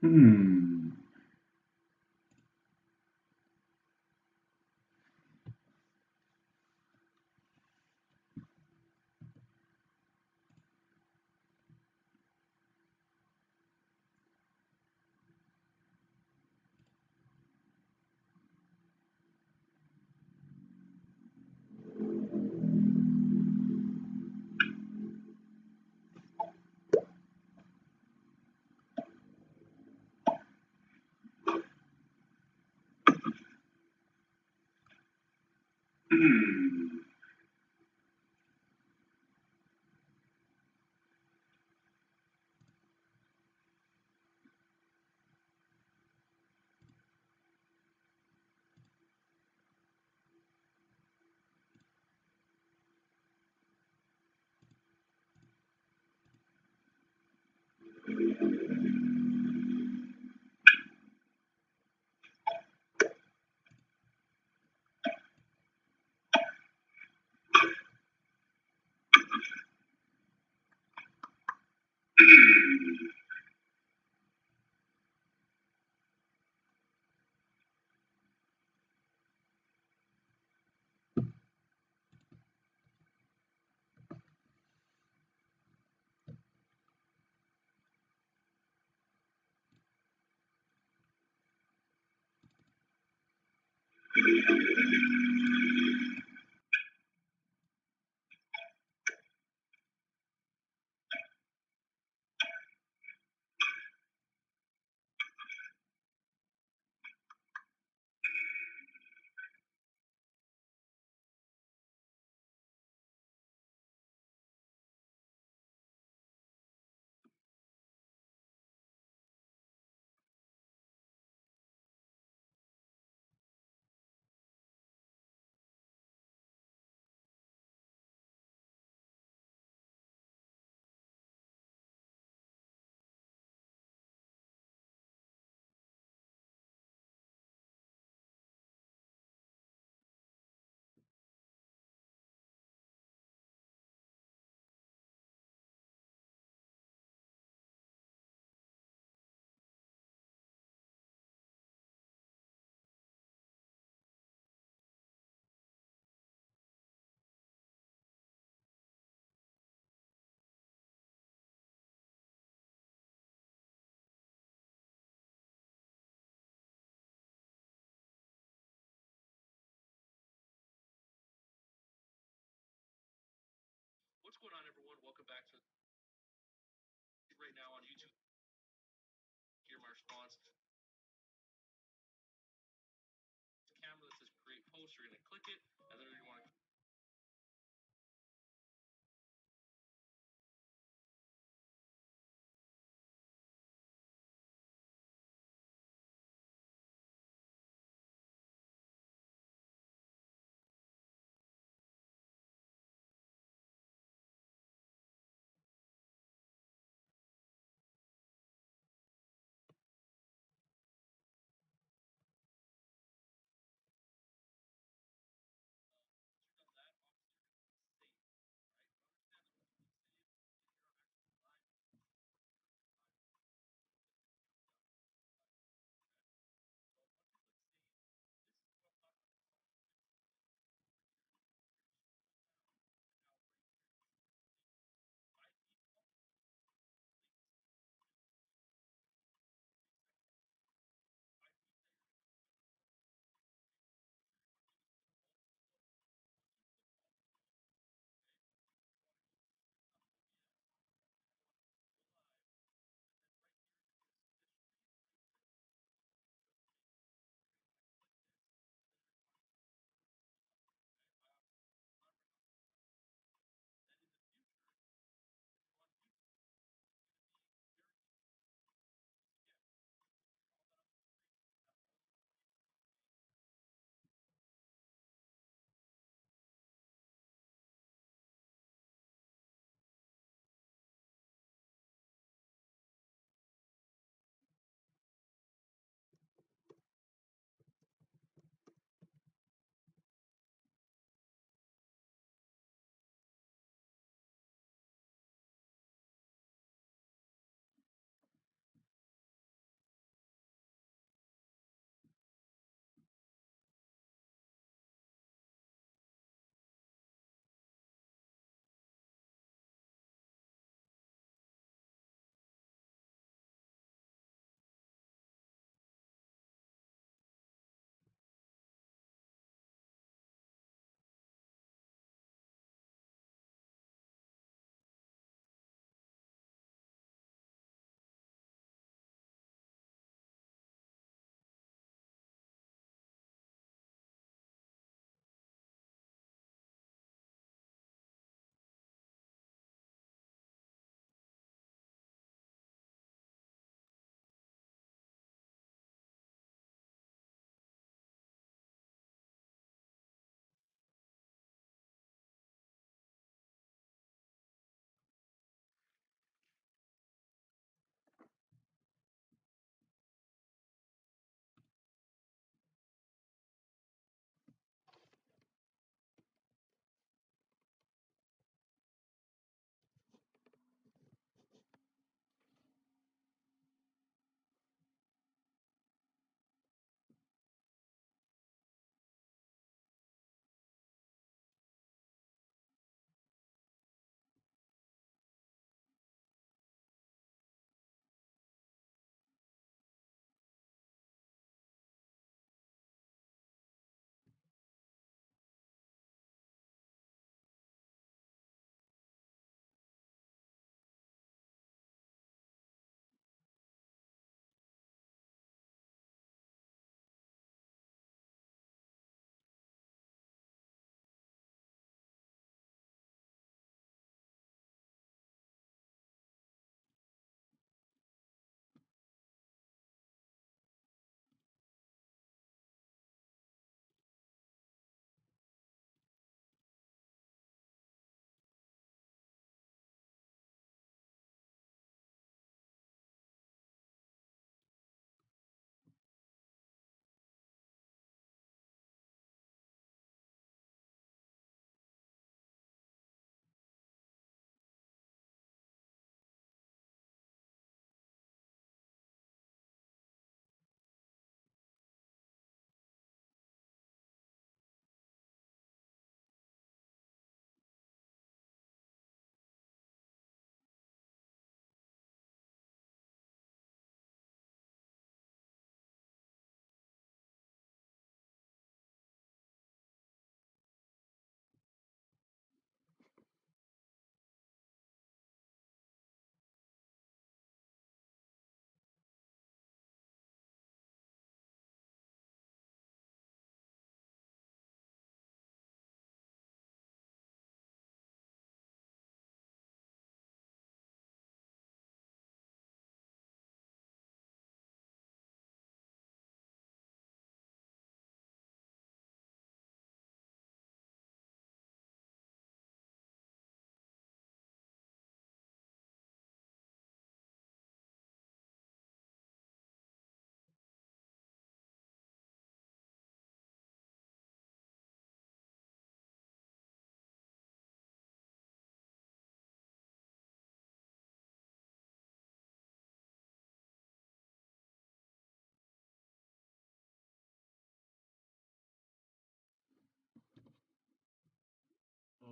Hmm. Hmm.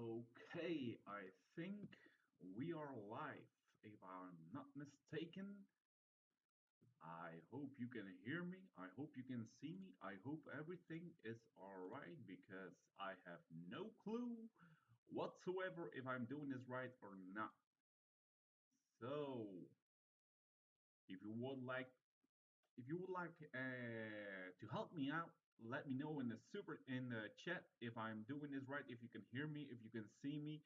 Okay, I think we are live. If I'm not mistaken, I hope you can hear me. I hope you can see me. I hope everything is all right because I have no clue whatsoever if I'm doing this right or not. So, if you would like, to help me out, let me know in the chat if I'm doing this right. If you can hear me, if you can see me.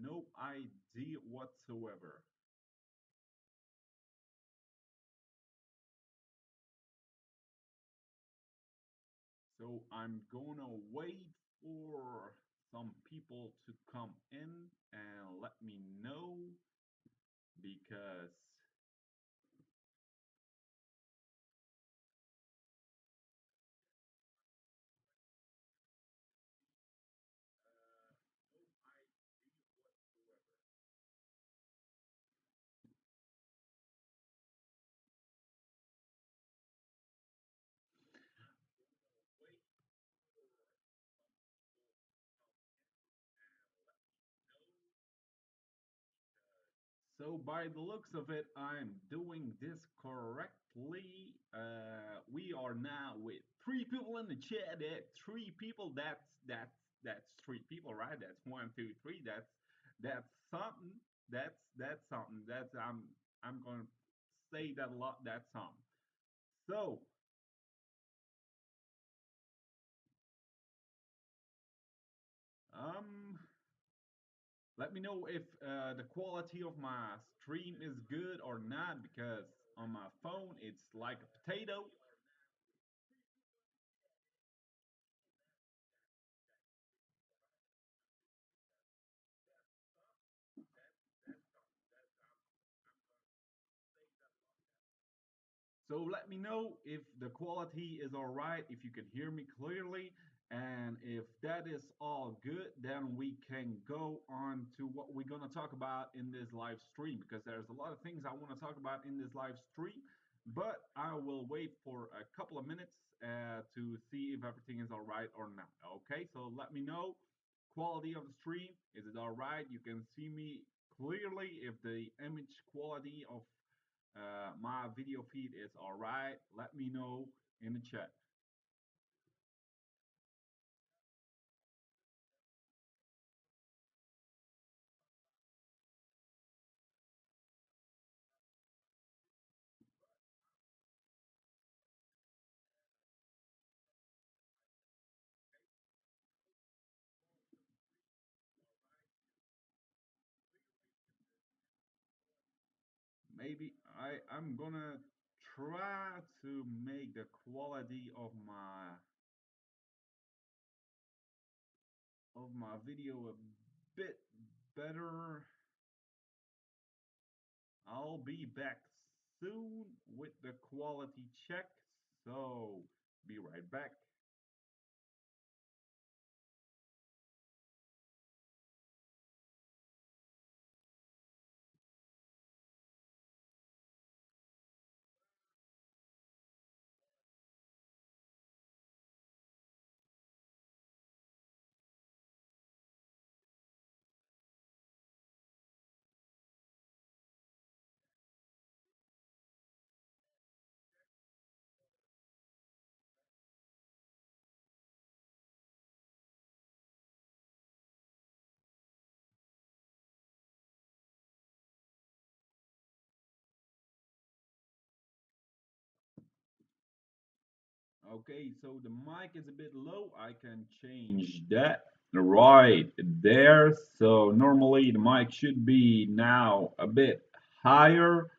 No idea whatsoever. So I'm gonna wait for some people to come in and let me know because so by the looks of it, I'm doing this correctly. We are now with three people in the chat. Three people. That's three people, right? That's one, two, three. That's something. That's something. I'm gonna say that a lot. That's something. So um, let me know if the quality of my stream is good or not because on my phone it's like a potato. So let me know if the quality is all right, if you can hear me clearly, and if that is all good, then we can go on to what we're going to talk about in this live stream because there's a lot of things I want to talk about in this live stream, but I will wait for a couple of minutes to see if everything is all right or not. Okay, so let me know quality of the stream. Is it all right? You can see me clearly if the image quality of my video feed is all right. Let me know in the chat. Maybe I'm gonna try to make the quality of my video a bit better. I'll be back soon with the quality check. So be right back. Okay, so the mic is a bit low. I can change that right there. So normally the mic should be now a bit higher.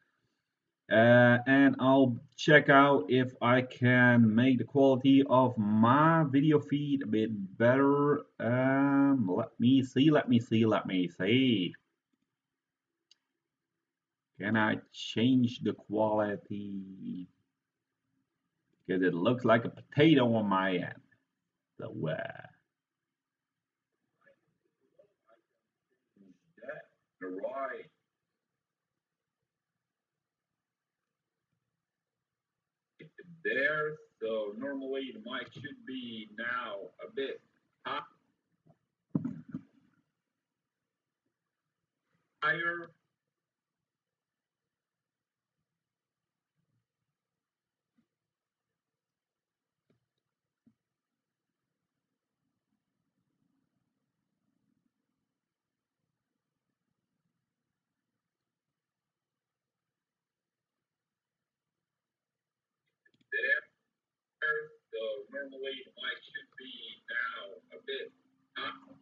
And I'll check out if I can make the quality of my video feed a bit better. Let me see, let me see, let me see. Can I change the quality? Because it looks like a potato on my end. So, right there. So normally the mic should be now a bit high. higher. There, so normally I should be now a bit higher.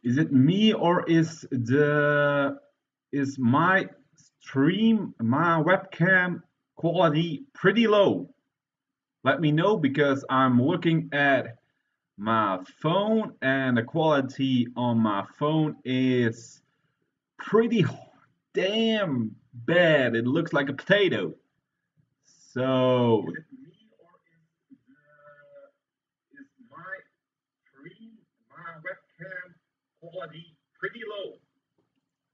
Is it me or is my stream, my webcam quality pretty low? Let me know because I'm looking at my phone and the quality on my phone is pretty damn bad. It looks like a potato. So is it me or is my stream, my webcam quality pretty low?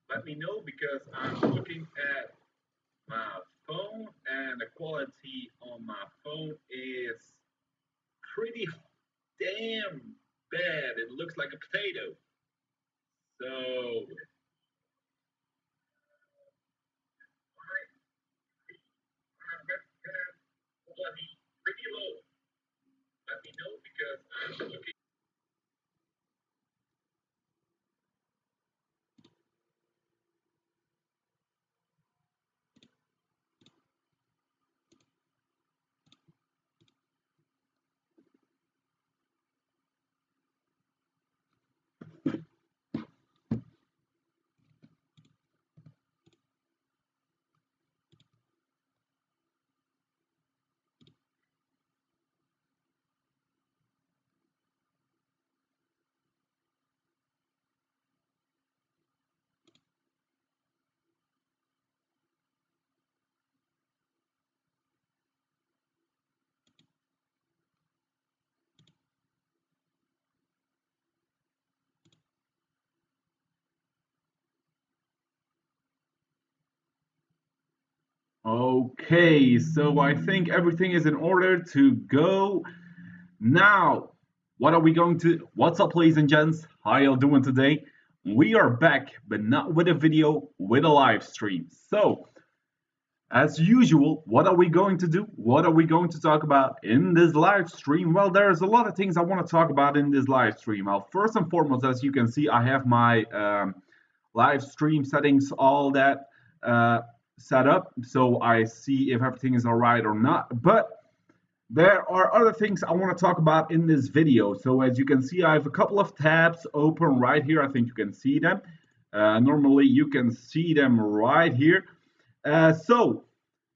Let me know because I'm looking at my phone and the quality on my phone is pretty damn bad. It looks like a potato. So my webcam quality pretty low. Let me know because I'm looking. Okay, so I think everything is in order to go now. What are we going to? What's up, ladies and gents? How y'all doing today? We are back, but not with a video, with a live stream. So, as usual, what are we going to do? What are we going to talk about in this live stream? Well, there's a lot of things I want to talk about in this live stream. Well, first and foremost, as you can see, I have my live stream settings, all that uh, set up, so I see if everything is all right or not. But there are other things I want to talk about in this video. So as you can see, I have a couple of tabs open right here. I think you can see them. Normally, you can see them right here. So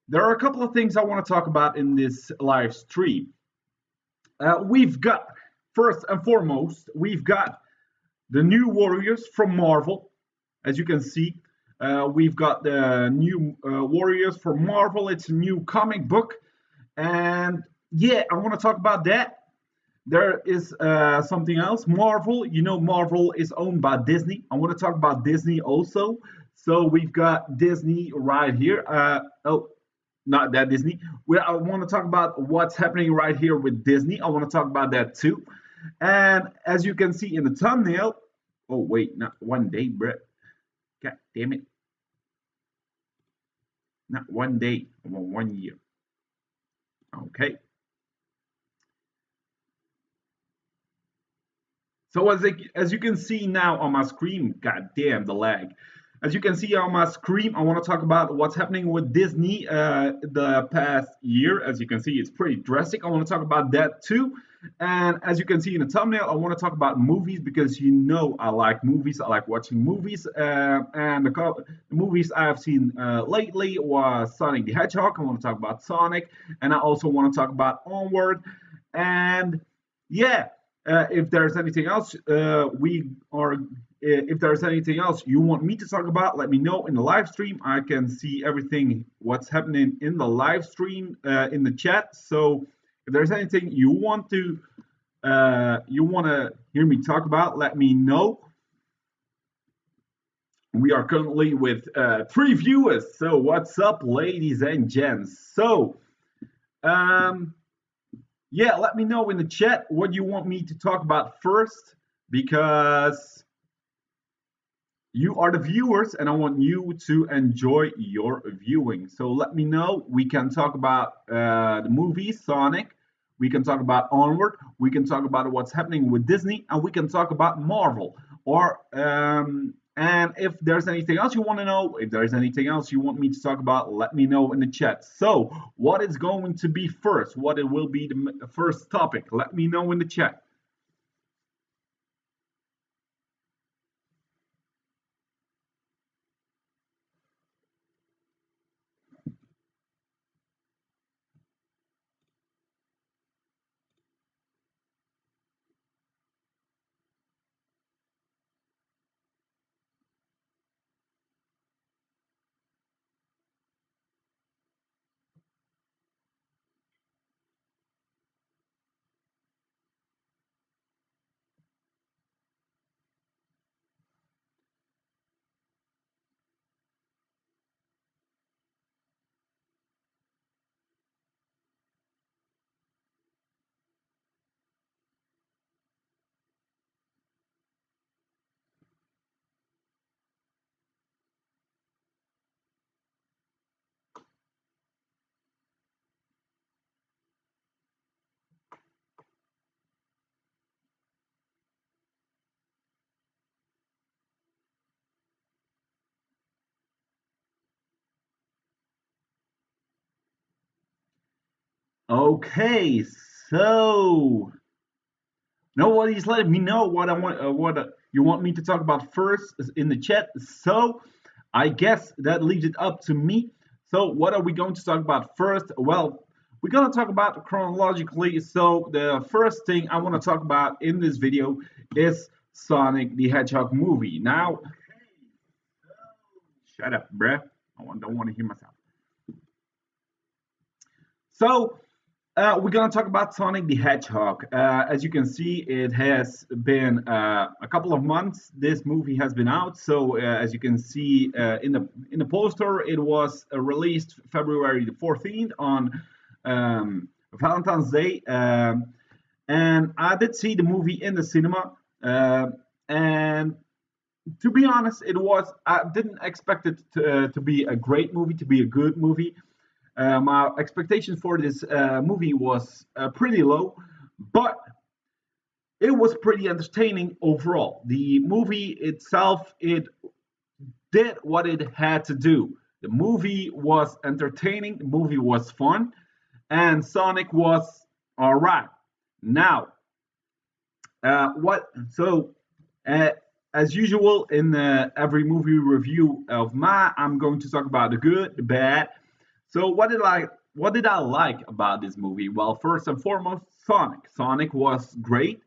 there are a couple of things I want to talk about in this live stream. We've got, first and foremost, we've got the new Warriors from Marvel. As you can see, we've got the new Warriors from Marvel. It's a new comic book. And yeah, I want to talk about that. There is something else. Marvel, you know, Marvel is owned by Disney. I want to talk about Disney also. So we've got Disney right here. Oh, not that Disney. I want to talk about what's happening right here with Disney. I want to talk about that too. And as you can see in the thumbnail, oh wait, not one day, Brett. God damn it. Not one day, I want 1 year. Okay. So as you can see now on my screen, god damn the lag. As you can see on my screen, I want to talk about what's happening with Disney the past year. As you can see, it's pretty drastic. I want to talk about that too. And as you can see in the thumbnail, I want to talk about movies because you know I like movies. I like watching movies. And the movies I have seen lately was Sonic the Hedgehog. I want to talk about Sonic. And I also want to talk about Onward. And yeah, if there's anything else, we are if there's anything else you want me to talk about, let me know in the live stream. I can see everything what's happening in the live stream in the chat. So if there's anything you want to hear me talk about, let me know. We are currently with 3 viewers. So what's up, ladies and gents? So um, yeah, let me know in the chat what you want me to talk about first because you are the viewers and I want you to enjoy your viewing. So let me know. We can talk about the movie Sonic. We can talk about Onward. We can talk about what's happening with Disney, and we can talk about Marvel. Or and if there's anything else you want to know, if there's anything else you want me to talk about, let me know in the chat. So what is going to be first? What it will be the first topic? Let me know in the chat. Okay, so nobody's letting me know what I want. What you want me to talk about first in the chat. So I guess that leaves it up to me. So what are we going to talk about first? Well, we're going to talk about chronologically. So the first thing I want to talk about in this video is Sonic the Hedgehog movie. Now, shut up, bruh. Don't want to hear myself. So we're gonna talk about Sonic the Hedgehog. As you can see, it has been a couple of months. This movie has been out. So as you can see in the poster, it was released February the 14th on Valentine's Day, and I did see the movie in the cinema. And to be honest, I didn't expect it to be a great movie, to be a good movie. My expectations for this movie was pretty low, but it was pretty entertaining overall. The movie itself, it did what it had to do. The movie was entertaining, the movie was fun, and Sonic was all right. Now, what? So, uh, as usual in every movie review of mine, I'm going to talk about the good, the bad. So what did I like about this movie? Well, first and foremost, Sonic. Sonic was great.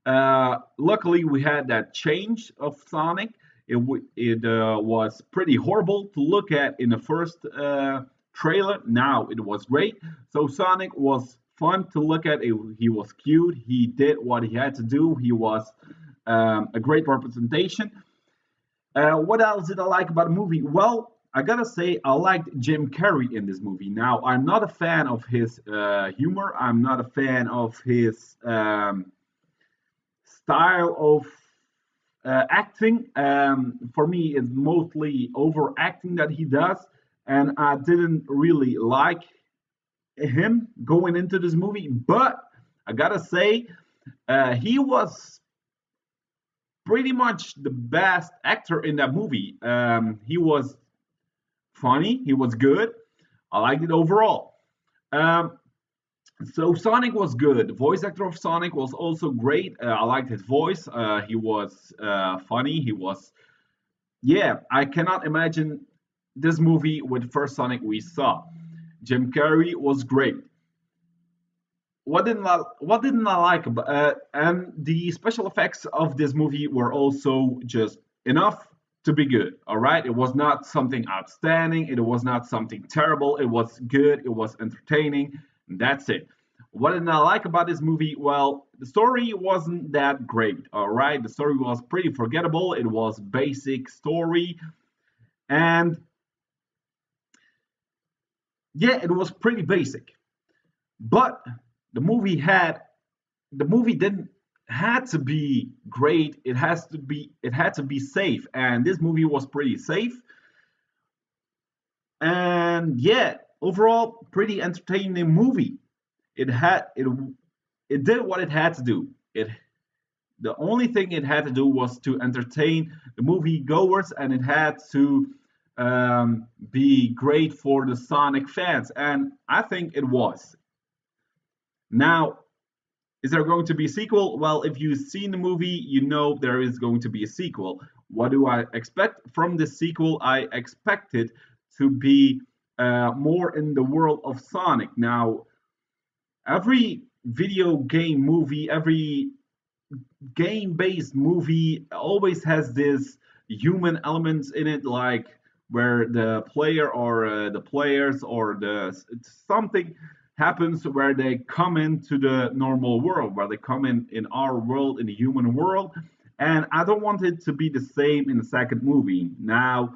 Luckily, we had that change of Sonic. It was pretty horrible to look at in the first trailer. Now it was great. So Sonic was fun to look at. He was cute. He did what he had to do. He was a great representation. What else did I like about the movie? Well, I gotta say, I liked Jim Carrey in this movie. Now, I'm not a fan of his humor. I'm not a fan of his style of acting. For me, it's mostly overacting that he does, and I didn't really like him going into this movie. But I gotta say, he was pretty much the best actor in that movie. He was funny. He was good. I liked it overall. Um, so Sonic was good. The voice actor of Sonic was also great. I liked his voice. He was funny. He was, yeah. I cannot imagine this movie with the first Sonic we saw. Jim Carrey was great. What didn't I like about and the special effects of this movie were also just enough to be good. All right, it was not something outstanding, it was not something terrible, it was good, it was entertaining, and that's it. What didn't I like about this movie? Well, the story wasn't that great. All right, the story was pretty forgettable, it was basic story, and yeah, it was pretty basic. But the movie had the movie didn't had to be great. It had to be safe, and this movie was pretty safe. And yeah, overall, pretty entertaining movie. It did what it had to do. It The only thing it had to do was to entertain the movie goers, and it had to be great for the Sonic fans, and I think it was. Now, is there going to be a sequel? Well, if you've seen the movie, you know there is going to be a sequel. What do I expect from the sequel? I expect it to be more in the world of Sonic. Now, every video game movie, every game based movie always has this human elements in it, like where the player or the players or the something happens where they come into the normal world, where they come in our world, in the human world. And I don't want it to be the same in the second movie. Now,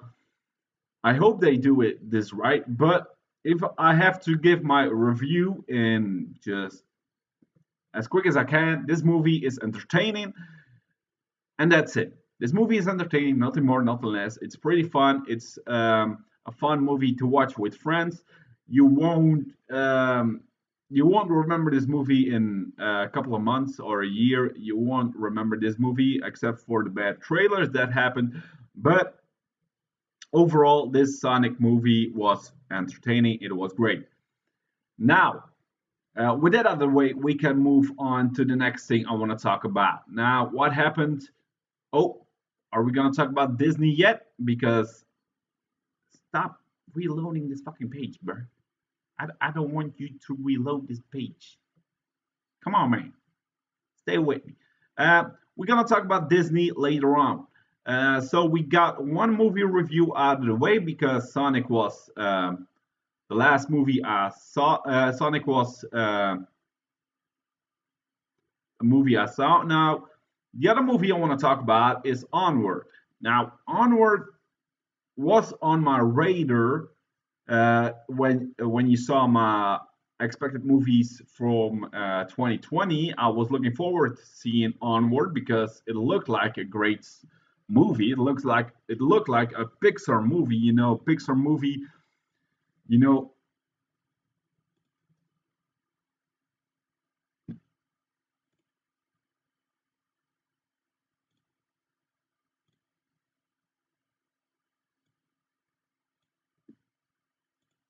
I hope they do it this right, but if I have to give my review in just as quick as I can, this movie is entertaining. And that's it. This movie is entertaining, nothing more, nothing less. It's pretty fun. It's a fun movie to watch with friends. You won't you won't remember this movie in a couple of months or a year. You won't remember this movie except for the bad trailers that happened. But overall, this Sonic movie was entertaining. It was great. Now, with that out of the way, we can move on to the next thing I want to talk about. Now, what happened? Oh, are we gonna talk about Disney yet? Because stop reloading this fucking page, bro. I don't want you to reload this page. Come on, man. Stay with me. We're gonna talk about Disney later on. So we got one movie review out of the way because Sonic was the last movie I saw. Sonic was a movie I saw. Now, the other movie I want to talk about is Onward. Now, Onward was on my radar when you saw my expected movies from 2020. I was looking forward to seeing Onward because it looked like a great movie. It looked like a Pixar movie. Pixar movie. You know,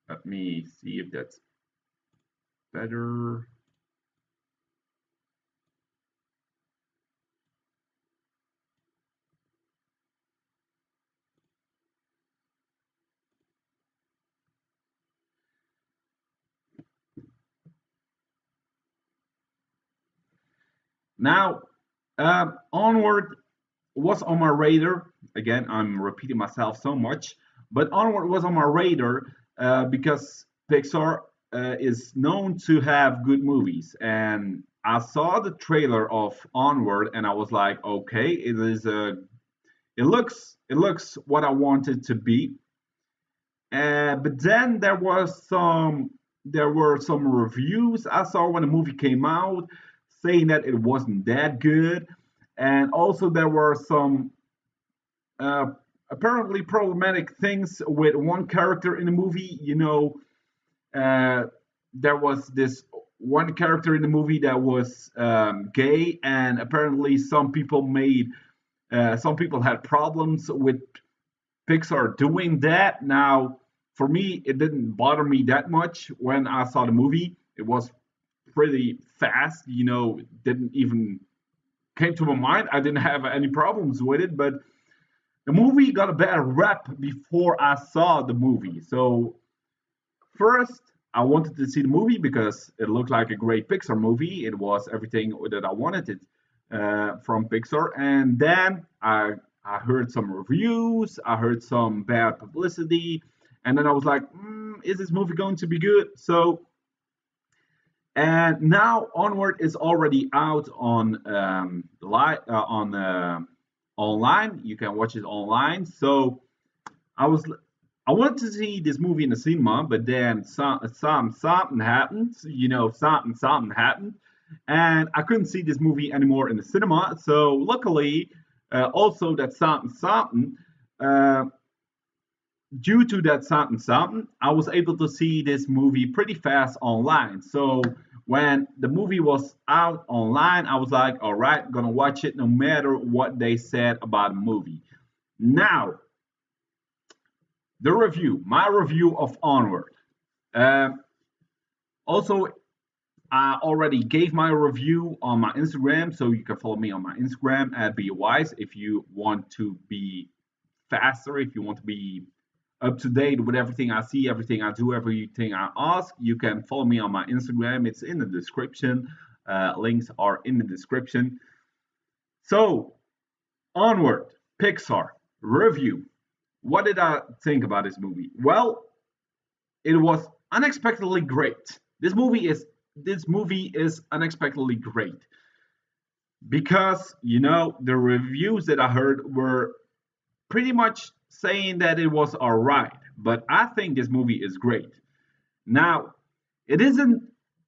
let me see if that's better. Now, Onward was on my radar. Again, I'm repeating myself so much, but Onward was on my radar because Pixar is known to have good movies, and I saw the trailer of Onward, and I was like, okay, it looks what I wanted to be. But then there were some reviews I saw when the movie came out saying that it wasn't that good, and also there were some uh, apparently problematic things with one character in the movie. Uh, there was this one character in the movie that was gay, and apparently some people made Some people had problems with Pixar doing that. Now, for me, it didn't bother me that much when I saw the movie. It was pretty fast, it didn't even came to my mind. I didn't have any problems with it, but the movie got a bad rep before I saw the movie. So first, I wanted to see the movie because it looked like a great Pixar movie. It was everything that I wanted it from Pixar. And then I heard some reviews, I heard some bad publicity, and then I was like, is this movie going to be good? So, and now Onward is already out on on online. You can watch it online. So I was I wanted to see this movie in the cinema, but then something happened. Something happened, and I couldn't see this movie anymore in the cinema. So luckily, also that something, uh, due to that something, I was able to see this movie pretty fast online. So when the movie was out online, I was like, all right, gonna watch it no matter what they said about the movie. Now, my review of Onward. Um, Also, I already gave my review on my Instagram, so you can follow me on my Instagram at BeWise if you want to be faster, if you want to be up to date with everything I see, everything I do, everything I ask. You can follow me on my Instagram. It's in the description. Links are in the description. So, Onward, Pixar, review. What did I think about this movie? Well, it was unexpectedly great. This movie is unexpectedly great because the reviews that I heard were pretty much saying that it was all right, but I think this movie is great. Now, it isn't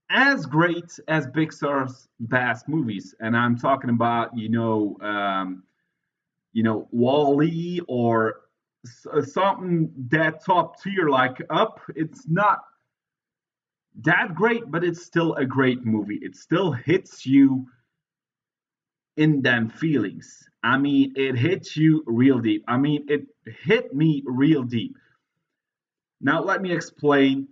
as great as Pixar's past movies, and I'm talking about Wall-E or something that top tier like Up. It's not that great, but it's still a great movie. It still hits you in them feelings. I mean, it hits you real deep. I mean, it hit me real deep. Now, let me explain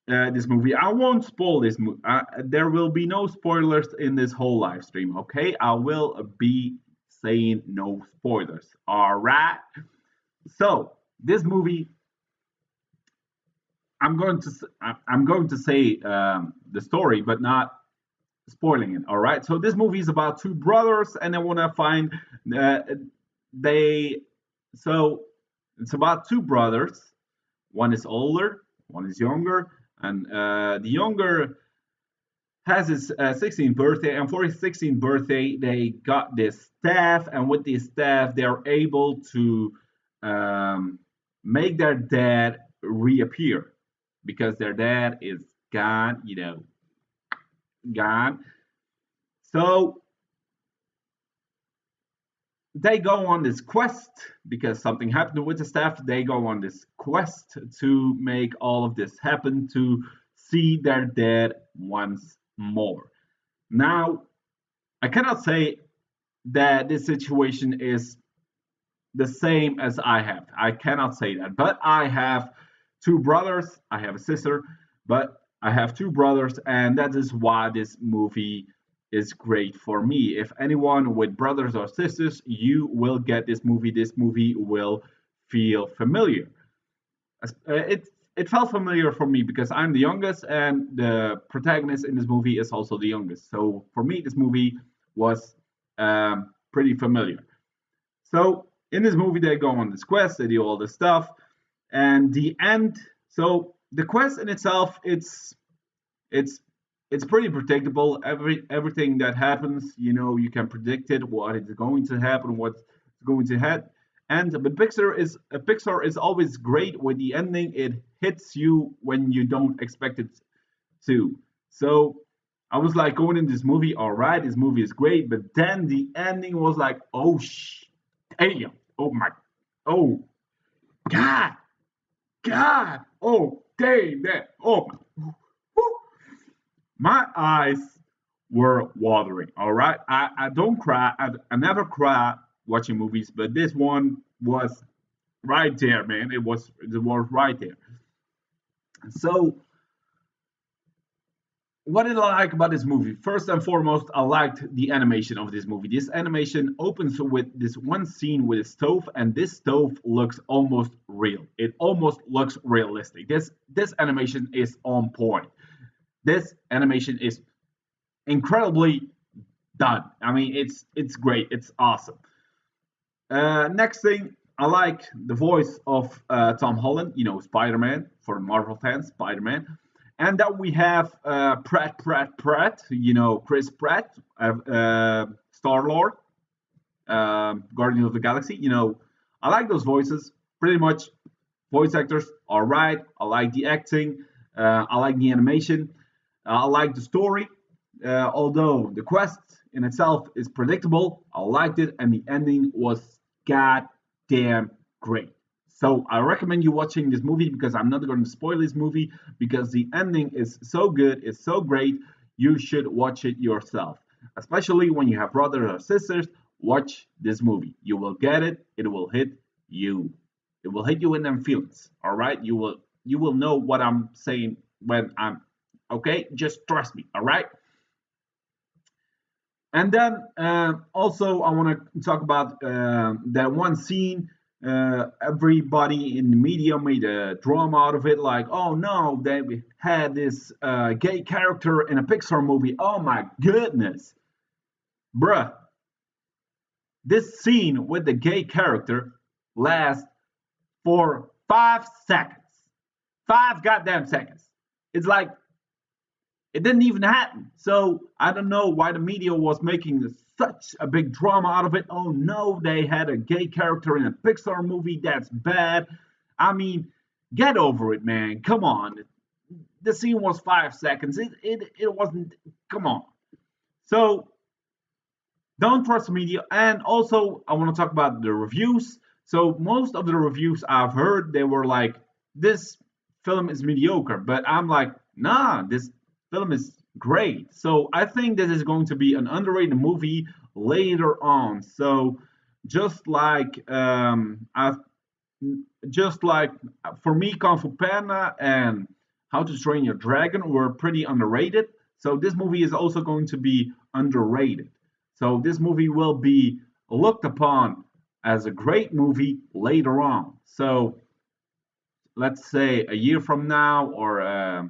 this movie. I won't spoil this movie. There will be no spoilers in this whole live stream, okay? I will be saying no spoilers. All right? So, this movie, I'm going to say the story, but not spoiling it. All right. So this movie is about two brothers, and they want to find uh, they. So it's about two brothers. One is older, one is younger, and the younger has his 16th birthday, and for his 16th birthday, they got this staff, and with this staff, they're able to um, make their dad reappear because their dad is gone, gone. So they go on this quest because something happened with the staff. They go on this quest to make all of this happen to see their dad once more. Now, I cannot say that this situation is the same as I have. I cannot say that, but I have two brothers. I have a sister, but I have two brothers, and that is why this movie is great for me. If anyone with brothers or sisters, you will get this movie. This movie will feel familiar. It felt familiar for me because I'm the youngest, and the protagonist in this movie is also the youngest. So for me, this movie was pretty familiar. So in this movie, they go on this quest, they do all this stuff, and the end. So the quest in itself, it's it's pretty predictable. Everything that happens, you can predict it, what is going to happen, what's going to happen. And but Pixar is always great with the ending. It hits you when you don't expect it to. So I was like going in this movie, all right, this movie is great, but then the ending was like, oh damn, oh my, oh god, god, oh dang that, oh my eyes were watering. All right, I don't cry. I never cry watching movies, but this one was right there, man. It was right there. So what did I like about this movie? First and foremost, I liked the animation of this movie. This animation opens with this one scene with a stove, and this stove looks almost real. It almost looks realistic. This animation is on point. This animation is incredibly done. I mean, it's great. It's awesome. Next thing, I like the voice of Tom Holland. You know, Spider Man for Marvel fans, Spider Man. And then we have Pratt. You know, Chris Pratt, Star Lord, Guardian of the Galaxy. You know, I like those voices. Pretty much, voice actors are right. I like the acting. I like the animation. I like the story. Although the quest in itself is predictable, I liked it, and the ending was goddamn great. So I recommend you watching this movie because I'm not going to spoil this movie because the ending is so good, it's so great. You should watch it yourself, especially when you have brothers or sisters. Watch this movie. You will get it. It will hit you. It will hit you in them feelings. All right. You will know what I'm saying when I'm okay. Just trust me. All right. And then also, I want to talk about that one scene. Everybody in the media made a drama out of it, like, oh no, they had this gay character in a Pixar movie. Oh my goodness, bruh. This scene with the gay character lasts for 5 seconds. 5 goddamn seconds. It's like it didn't even happen. So I don't know why the media was making such a big drama out of it. Oh no, they had a gay character in a Pixar movie. That's bad. I mean, get over it, man. Come on. The scene was 5 seconds. It wasn't. Come on. So don't trust the media. And also, I want to talk about the reviews. So most of the reviews I've heard, they were like, "This film is mediocre," but I'm like, "Nah, this film is great." So I think this is going to be an underrated movie later on. So just like I just like for me, Kung Fu Panda and How to Train Your Dragon were pretty underrated. So this movie is also going to be underrated. So this movie will be looked upon as a great movie later on. So let's say a year from now or a,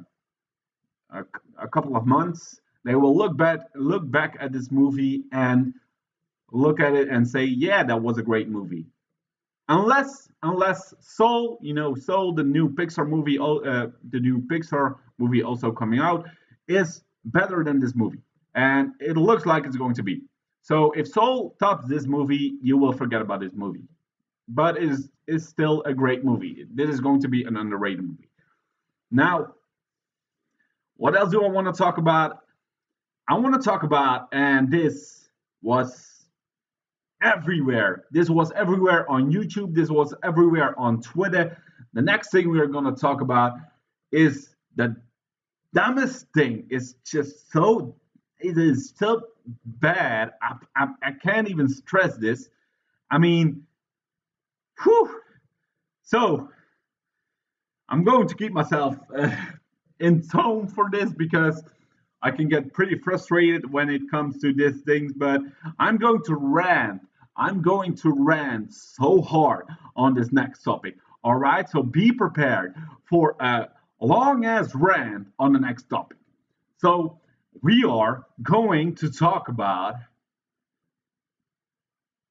a couple of months, they will look back at this movie and look at it and say, yeah, that was a great movie. Unless Soul, Soul, the new Pixar movie also coming out, is better than this movie, and it looks like it's going to be. So if Soul tops this movie, you will forget about this movie. But it's still a great movie. This is going to be an underrated movie. Now, what else do I want to talk about? I want to talk about, and this was everywhere. This was everywhere on YouTube. This was everywhere on Twitter. The next thing we are going to talk about is the dumbest thing. It's just so, it is so bad. I can't even stress this. I mean, whew. So I'm going to keep myself in tone for this because I can get pretty frustrated when it comes to these things, but I'm going to rant. I'm going to rant so hard on this next topic. All right, so be prepared for a long ass rant on the next topic. So we are going to talk about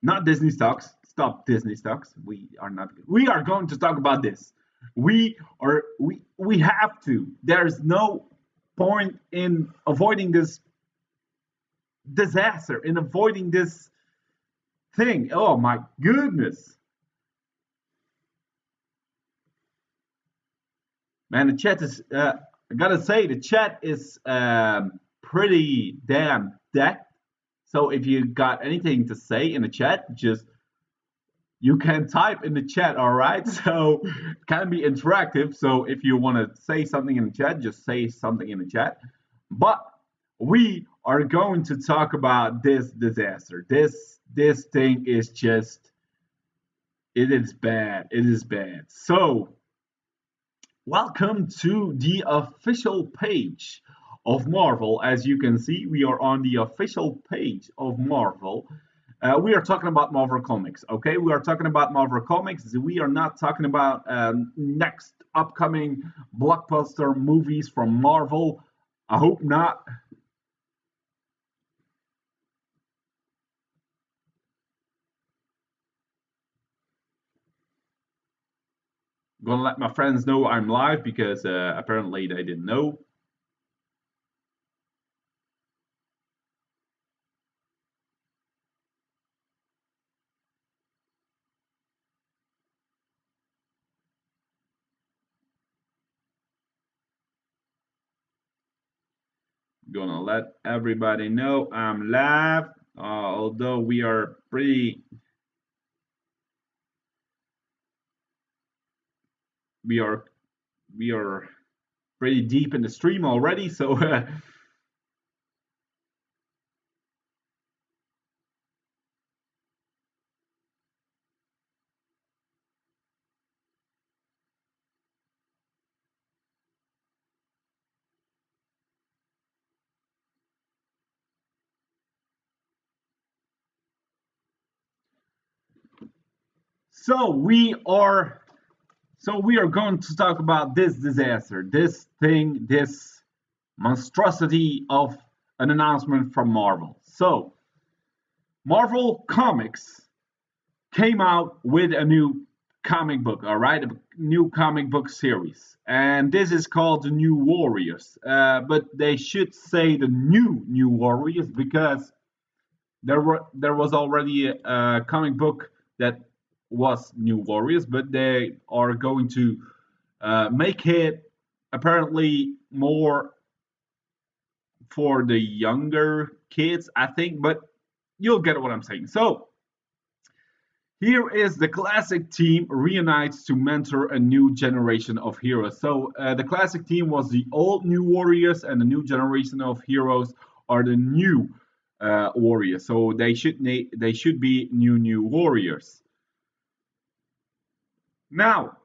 not Disney stocks. Stop Disney stocks. We are not. We are going to talk about this. We have to. There's no point in avoiding this disaster, in avoiding this thing. Oh my goodness, man! The chat is. I gotta say, the chat is pretty damn decked. So if you got anything to say in the chat, just you can type in the chat, all right? So it can be interactive. So if you want to say something in the chat, just say something in the chat. But we are going to talk about this disaster, This thing is just, it is bad. It is bad. So, welcome to the official page of Marvel. As you can see, we are on the official page of Marvel. We are talking about Marvel Comics, okay? We are talking about Marvel Comics. We are not talking about next upcoming blockbuster movies from Marvel. I hope not. Gonna let my friends know I'm live because apparently they didn't know. Gonna let everybody know I'm live. Although we are we are pretty deep in the stream already. So so we are going to talk about this disaster, this thing, this monstrosity of an announcement from Marvel. So Marvel Comics came out with a new comic book, all right, a new comic book series, and this is called the New Warriors. But they should say the New Warriors because there was already a comic book that was New Warriors, but they are going to make it apparently more for the younger kids, I think. But you'll get what I'm saying. So here is the classic team reunites to mentor a new generation of heroes. So the classic team was the old New Warriors, and the new generation of heroes are the new warriors. So they should be new warriors. Now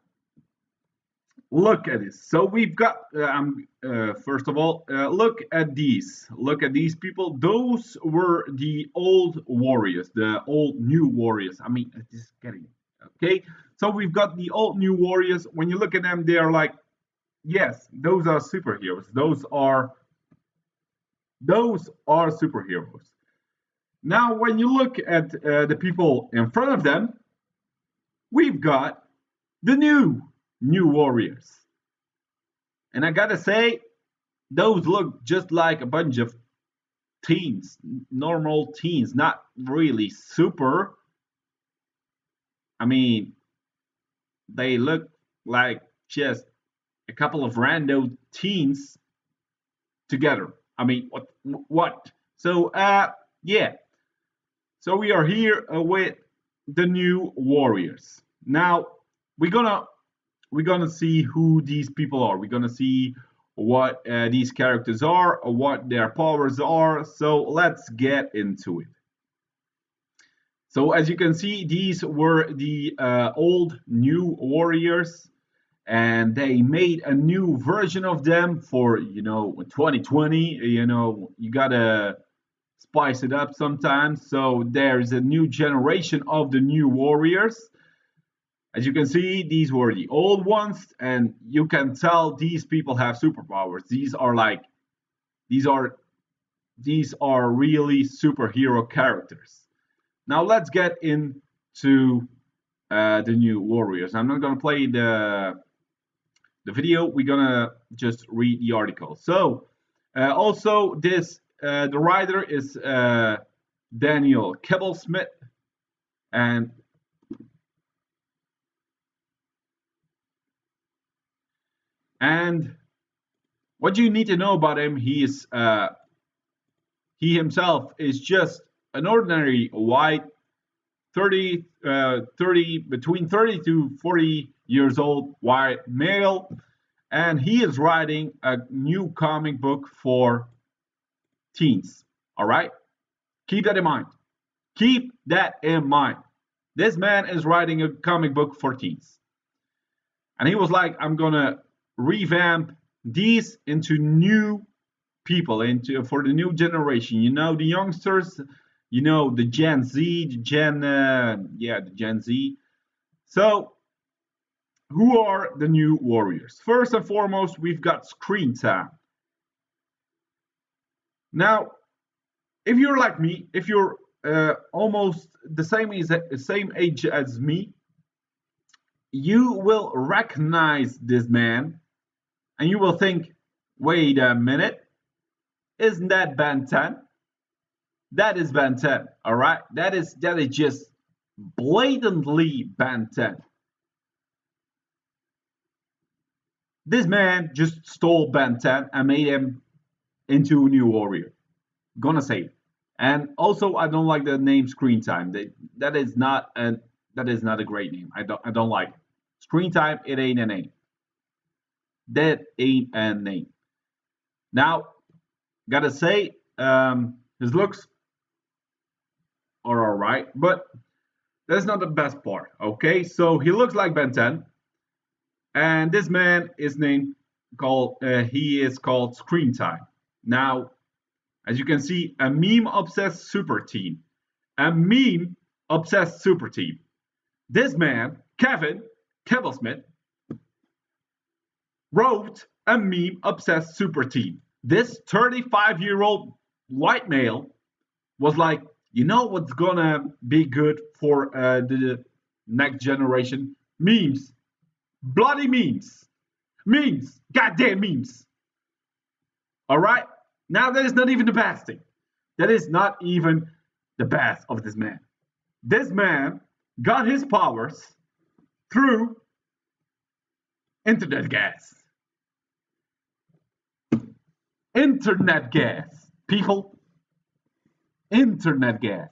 look at this. So we've got first of all, look at these. Look at these people. Those were the old warriors, the old new warriors. I mean, just getting it. Okay. So we've got the old new warriors. When you look at them, they are like, yes, those are superheroes. Those are superheroes. Now, when you look at the people in front of them, we've got the new warriors. And I gotta say, those look just like a bunch of teens, normal teens, not really super. I mean, they look like just a couple of rando teens together. I mean, what? So, yeah. So we are here with the new warriors. Now we're gonna we're gonna see who these people are. We're gonna see what these characters are, what their powers are. So let's get into it. So as you can see, these were the old new warriors, and they made a new version of them for 2020. You gotta spice it up sometimes. So there's a new generation of the new warriors. As you can see, these were the old ones, and you can tell these people have superpowers. These are these are really superhero characters. Now let's get into the new warriors. I'm not gonna play the video. We're gonna just read the article. So also this the writer is Daniel Kibblesmith, and and what you need to know about him, he himself is just an ordinary white 30 between 30 to 40 years old white male, and he is writing a new comic book for teens. All right, keep that in mind. Keep that in mind. This man is writing a comic book for teens. And he was like, I'm gonna revamp these into new people, into for the new generation. You know, the youngsters, you know, the Gen Z, the Gen Z. So, who are the new warriors? First and foremost, we've got screen time. Now, if you're like me, if you're almost the same age as me, you will recognize this man, and you will think, "Wait a minute, isn't that Ben 10? That is Ben 10, all right? That is just blatantly Ben 10. This man just stole Ben 10 and made him into a new warrior. Gonna say it. And also, I don't like the name Screen Time. That is not a great name. I don't like it. Screen Time. It ain't a name. That ain't a name. Now, gotta say, his looks are all right, but that's not the best part. Okay, so he looks like Ben 10, and this man is named called he is called Screen Time. Now, as you can see, a meme obsessed super team. A meme obsessed super team. This man, Kevin Kibblesmith, wrote a meme obsessed super team. This 35-year-old white male was like, you know what's gonna be good for the next generation? Memes. Bloody memes. Memes. Goddamn memes. All right? Now, that is not even the best thing. That is not even the best of this man. This man got his powers through internet gas. Internet gas. People, internet gas.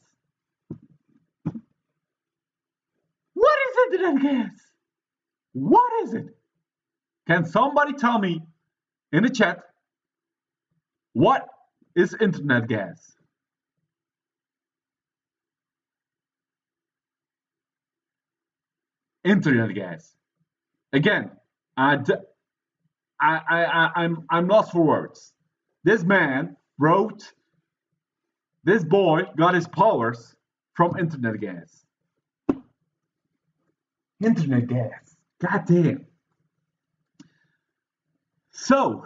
What is internet gas? What is it? Can somebody tell me in the chat what is internet gas? Internet gas. Again, I, I'm lost for words. This man wrote, this boy got his powers from internet gas. Internet gas. God damn. So,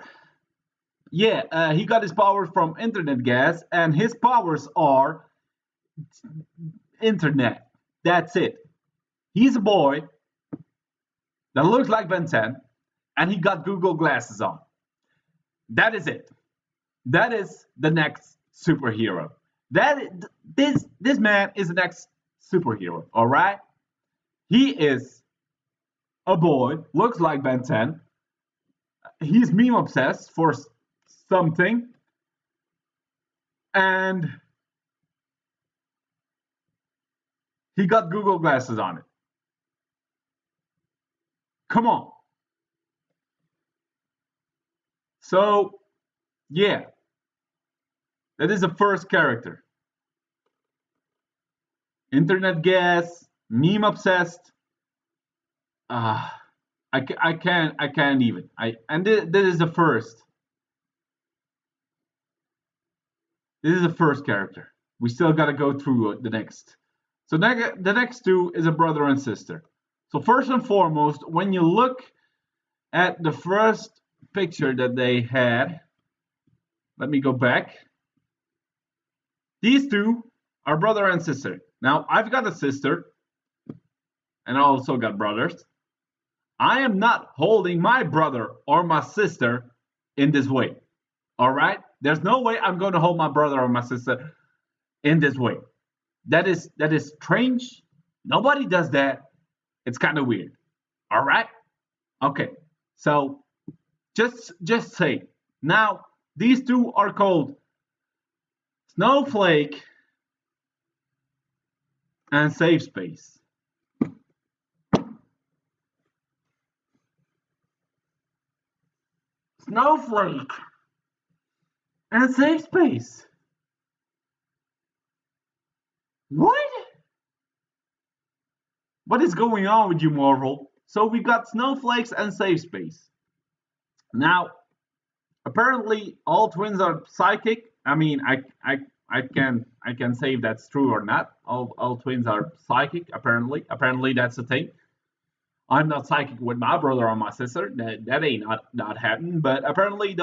yeah, he got his powers from internet gas, and his powers are internet. That's it. He's a boy that looks like Ben 10, and he got Google glasses on. That is it. That is the next superhero. This man is the next superhero. All right. He is a boy, looks like Ben 10. He's meme obsessed for something, and he got Google glasses on it. Come on. So, yeah, that is the first character. Internet gas, meme obsessed. Uh, I can't even. This is the first. This is the first character. We still got to go through the next. So the next two is a brother and sister. So first and foremost, when you look at the first picture that they had, let me go back. These two are brother and sister. Now, I've got a sister, and I also got brothers. I am not holding my brother or my sister in this way. All right? There's no way I'm going to hold my brother or my sister in this way. That is strange. Nobody does that. It's kind of weird. All right? Okay. So just say. Now, these two are called Snowflake and Safe Space. Snowflake and Safe Space. What? What is going on with you, Marvel? So we got snowflakes and safe space. Now, apparently, all twins are psychic. I mean, I can say if that's true or not. All twins are psychic. Apparently that's the thing. I'm not psychic with my brother or my sister. That ain't not happening. But apparently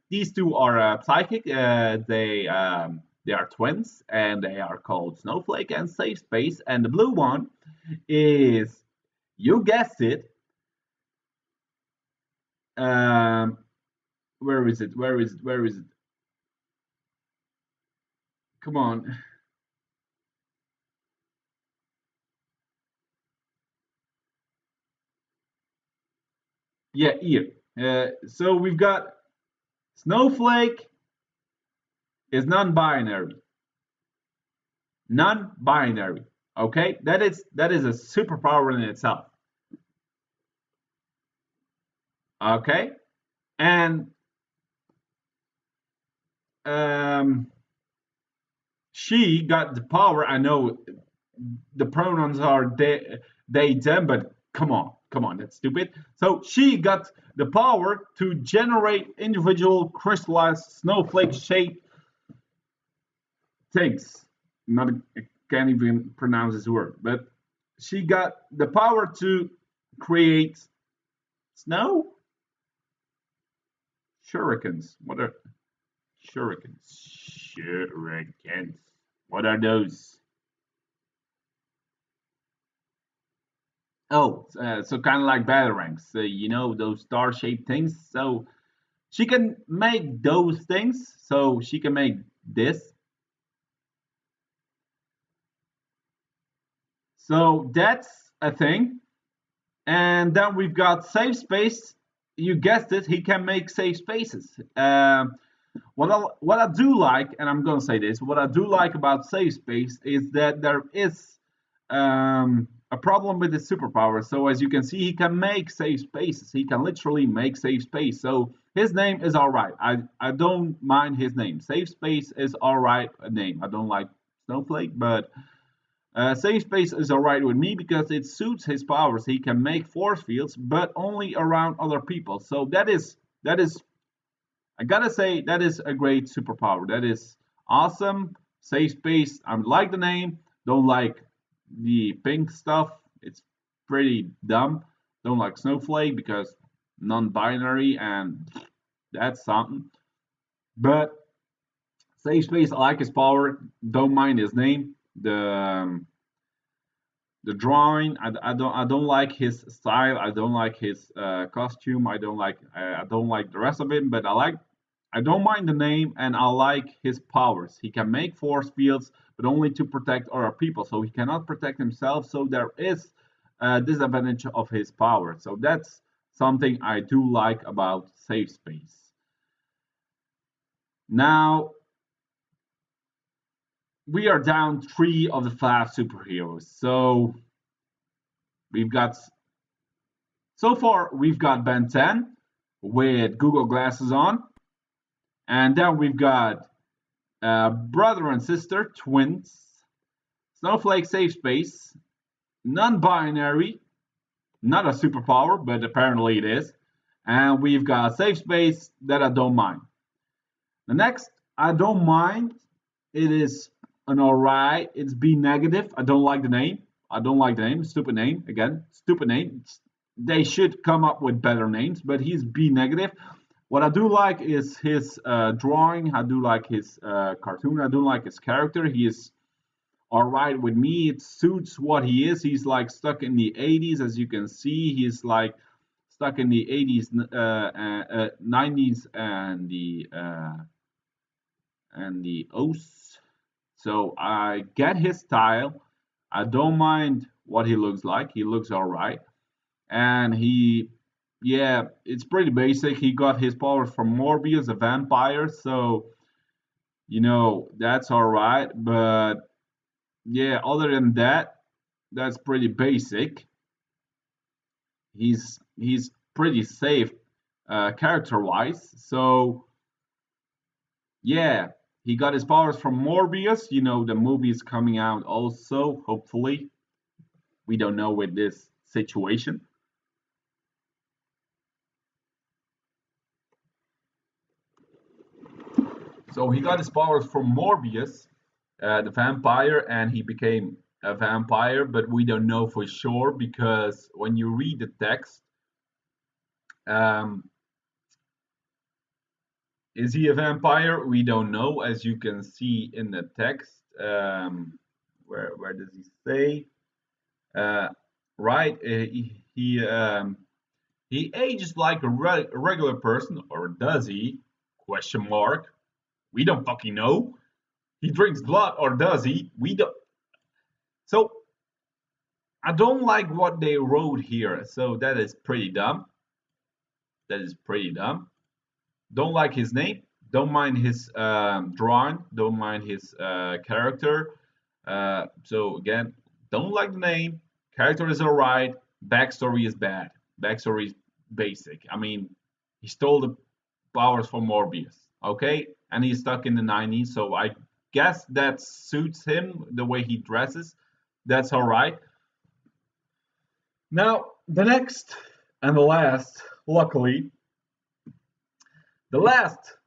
these two are psychic. They are twins and they are called Snowflake and Safe Space. And the blue one is, you guessed it. Um, where is it? Where is it? Where is it? Come on. Yeah, here. So we've got Snowflake is non-binary. Non-binary. Okay, that is a superpower in itself. Okay, and um, she got the power. I know the pronouns are they, them, but come on, that's stupid. So she got the power to generate individual crystallized snowflake shaped things. Not I can't even pronounce this word, but she got the power to create snow shurikens. What are shurikens? Shurikens. What are those? Oh, so kind of like batarangs. Those star-shaped things. So she can make those things. So she can make this. So that's a thing. And then we've got safe space. You guessed it. He can make safe spaces. What I do like, and I'm gonna say this, what I do like about safe space is that there is a problem with his superpower. So as you can see, he can make safe spaces. He can literally make safe space. So his name is all right. I don't mind his name. Safe space is all right a name. I don't like Snowflake, but safe space is all right with me because it suits his powers. He can make force fields, but only around other people. So that is I gotta say that is a great superpower. That is awesome. Safe space. I like the name. Don't like the pink stuff. It's pretty dumb. Don't like snowflake because non-binary and that's something. But safe space. I like his power. Don't mind his name. The drawing. I don't like his style. I don't like his costume. I don't like the rest of it. But I don't mind the name and I like his powers. He can make force fields, but only to protect other people. So he cannot protect himself. So there is a disadvantage of his power. So that's something I do like about Safe Space. Now we are down three of the five superheroes. So we've got so far we've got Ben 10 with Google glasses on, and then we've got brother and sister twins, Snowflake Safe Space, non binary, not a superpower, but apparently it is. And we've got Safe Space that I don't mind. The next, I don't mind. It is an alright. It's B negative. I don't like the name. I don't like the name. Stupid name. Again, stupid name. They should come up with better names, but he's B negative. What I do like is his drawing. I do like his cartoon. I do like his character. He is all right with me. It suits what he is. He's like stuck in the 80s, as you can see. He's like stuck in the 80s, 90s, and the O's. So I get his style. I don't mind what he looks like. He looks all right, and yeah, it's pretty basic. He got his powers from Morbius, a vampire. So that's all right. But yeah, other than that, that's pretty basic. He's pretty safe character wise. So yeah, He got his powers from Morbius. You know, the movie is coming out also, hopefully. We don't know with this situation. So he got his powers from Morbius, the vampire, and he became a vampire, but we don't know for sure because when you read the text, um, is he a vampire? We don't know, as you can see in the text. Where does he say? Uh, right, he ages like a regular person, or does he? Question mark. We don't fucking know. He drinks blood, or does he? We don't. So I don't like what they wrote here. So that is pretty dumb. That is pretty dumb. Don't like his name. Don't mind his drawing. Don't mind his character. So again, don't like the name. Character is alright. Backstory is bad. Backstory is basic. I mean, he stole the powers from Morbius. Okay, and he's stuck in the 90s. So I guess that suits him the way he dresses. That's alright. Now the next and the last, luckily, the last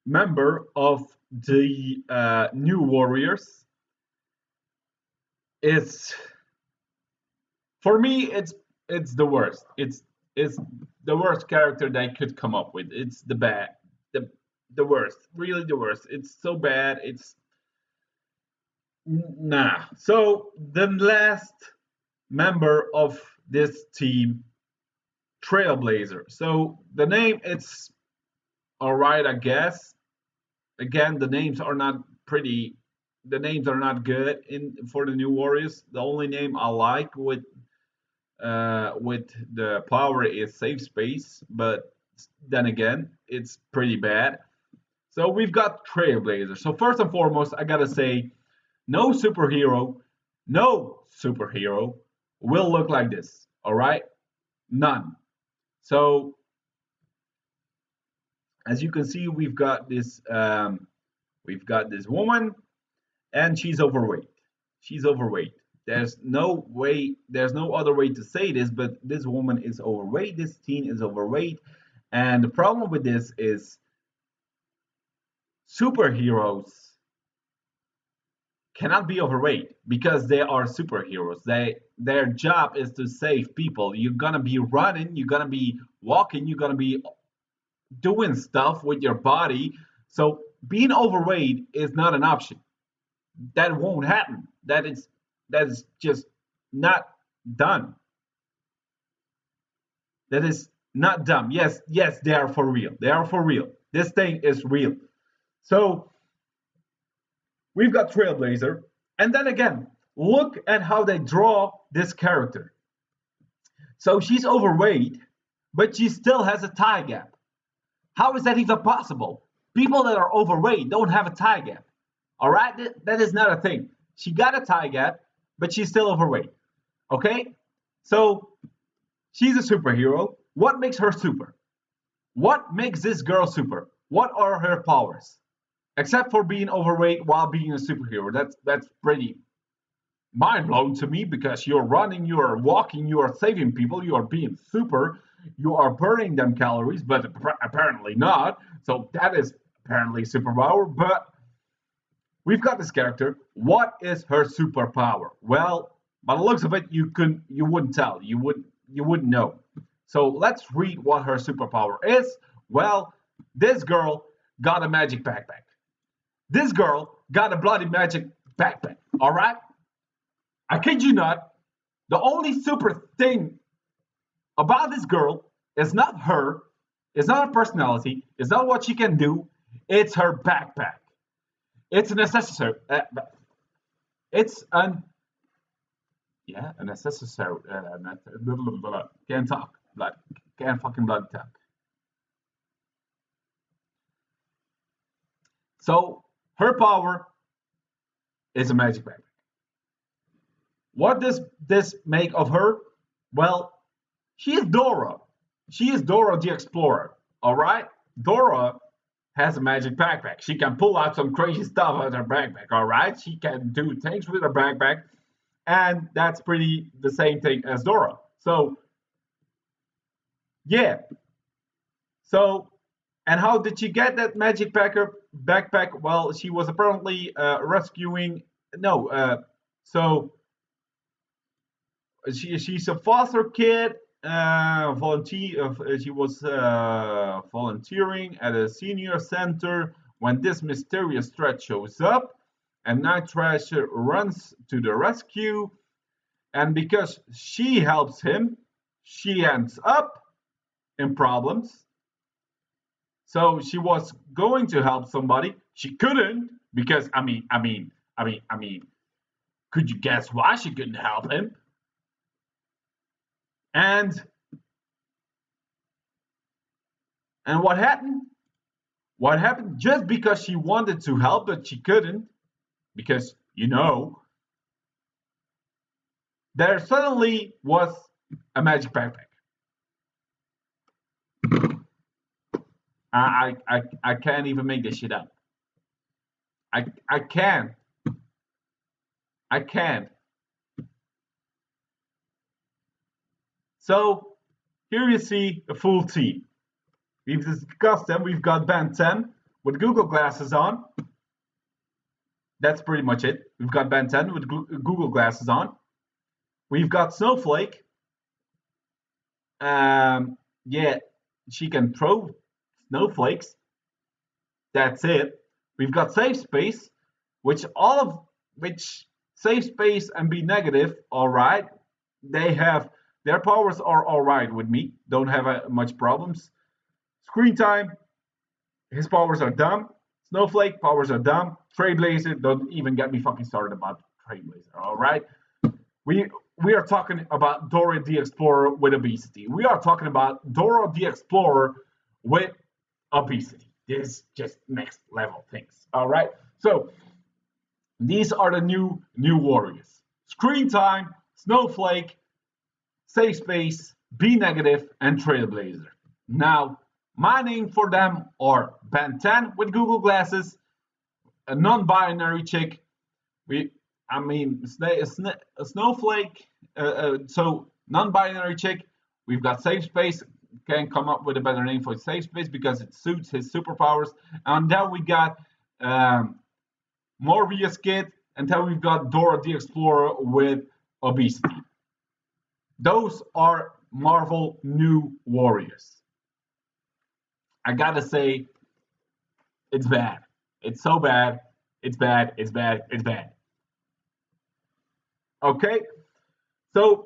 member of the New Warriors is, for me, it's the worst. It's the worst character they could come up with. It's the the worst, really the worst. It's so bad. It's nah. So the last member of this team, Trailblazer. So the name, it's all right, I guess. Again, the names are not pretty. The names are not good in for the New Warriors. The only name I like with the power is Safe Space, but then again, it's pretty bad. So we've got Trailblazer. So first and foremost, I gotta say, no superhero, no superhero will look like this. All right, none. So as you can see, we've got this woman, and she's overweight. She's overweight. There's no other way to say this, but this woman is overweight. This teen is overweight, and the problem with this is superheroes cannot be overweight because they are superheroes. Their job is to save people. You're gonna be running, you're gonna be walking, you're gonna be doing stuff with your body. So being overweight is not an option. That won't happen. That is just not done. That is not dumb. Yes, yes, they are for real. They are for real. This thing is real. So we've got Trailblazer, and then again, look at how they draw this character. So she's overweight, but she still has a thigh gap. How is that even possible? People that are overweight don't have a thigh gap. All right, that is not a thing. She got a thigh gap, but she's still overweight. Okay, so she's a superhero. What makes her super? What makes this girl super? What are her powers? Except for being overweight while being a superhero. That's pretty mind blowing to me because you're running, you're walking, you are saving people, you are being super, you are burning them calories, but apparently not. So that is apparently superpower. But we've got this character. What is her superpower? Well, by the looks of it, you wouldn't tell. You wouldn't know. So let's read what her superpower is. Well, this girl got a magic backpack. This girl got a bloody magic backpack. All right? I kid you not. The only super thing about this girl is not her, it's not her personality, it's not what she can do, it's her backpack. It's an accessory. It's an yeah, an accessory. Can't talk. Blood. Can't fucking blood talk. So her power is a magic backpack. What does this make of her? Well, she is Dora. She is Dora the Explorer. All right, Dora has a magic backpack. She can pull out some crazy stuff out of her backpack, all right? She can do things with her backpack, and that's pretty the same thing as Dora. So, yeah. So, and how did she get that magic backpack? Well, she was apparently rescuing. No, so she's a foster kid. She was volunteering at a senior center when this mysterious threat shows up, and Night Thrasher runs to the rescue. And because she helps him, she ends up in problems. So she was going to help somebody. She couldn't because could you guess why she couldn't help him? And what happened? What happened? Just because she wanted to help but she couldn't, because there suddenly was a magic backpack. I can't even make this shit up. I can't. I can't. So here you see a full team. We've discussed them. We've got Ben 10 with Google glasses on. That's pretty much it. We've got Ben 10 with Google glasses on. We've got Snowflake. Yeah, she can throw snowflakes. That's it. We've got Safe Space, which Safe Space and Be Negative, all right. They have their powers are all right with me. Don't have much problems. Screen Time, his powers are dumb. Snowflake powers are dumb. Trailblazer, don't even get me fucking started about Trailblazer. All right, we are talking about Dora the Explorer with obesity. We are talking about Dora the Explorer with obesity. This is just next level things. All right, so these are the new warriors: Screen Time, Snowflake, Safe Space, Be Negative, and Trailblazer. Now, my name for them are Ben 10 with Google glasses, a non-binary chick. A snowflake. So non-binary chick. We've got Safe Space. Can't come up with a better name for Safe Space because it suits his superpowers. And then we got Morbius Kid, and then we've got Dora the Explorer with obesity. Those are Marvel New Warriors. I gotta say, it's bad. It's so bad. It's bad. It's bad. It's bad. Okay, so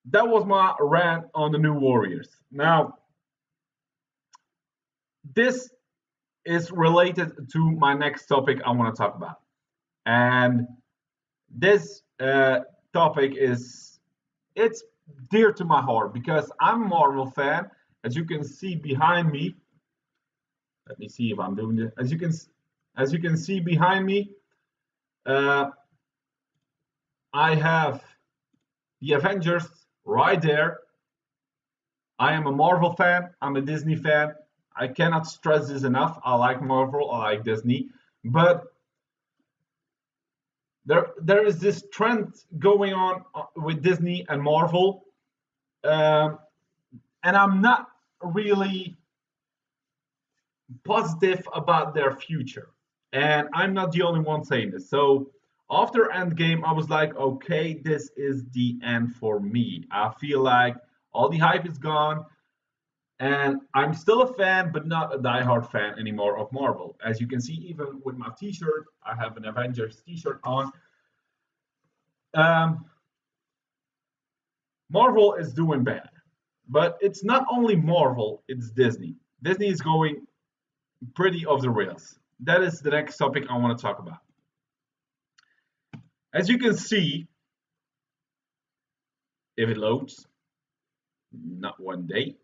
that was my rant on the New Warriors. Now, this is related to my next topic I want to talk about, and this topic it's dear to my heart because I'm a Marvel fan. As you can see behind me, let me see if I'm doing this. As you can see behind me, I have the Avengers right there. I am a Marvel fan. I'm a Disney fan. I cannot stress this enough. I like Marvel. I like Disney, but there is this trend going on with Disney and Marvel, and I'm not really positive about their future. And I'm not the only one saying this. So after Endgame, I was like, okay, this is the end for me. I feel like all the hype is gone. And I'm still a fan, but not a diehard fan anymore of Marvel. As you can see, even with my t-shirt, I have an Avengers t-shirt on. Marvel is doing bad. But it's not only Marvel, it's Disney. Disney is going pretty off the rails. That is the next topic I want to talk about. As you can see, if it loads, not one day.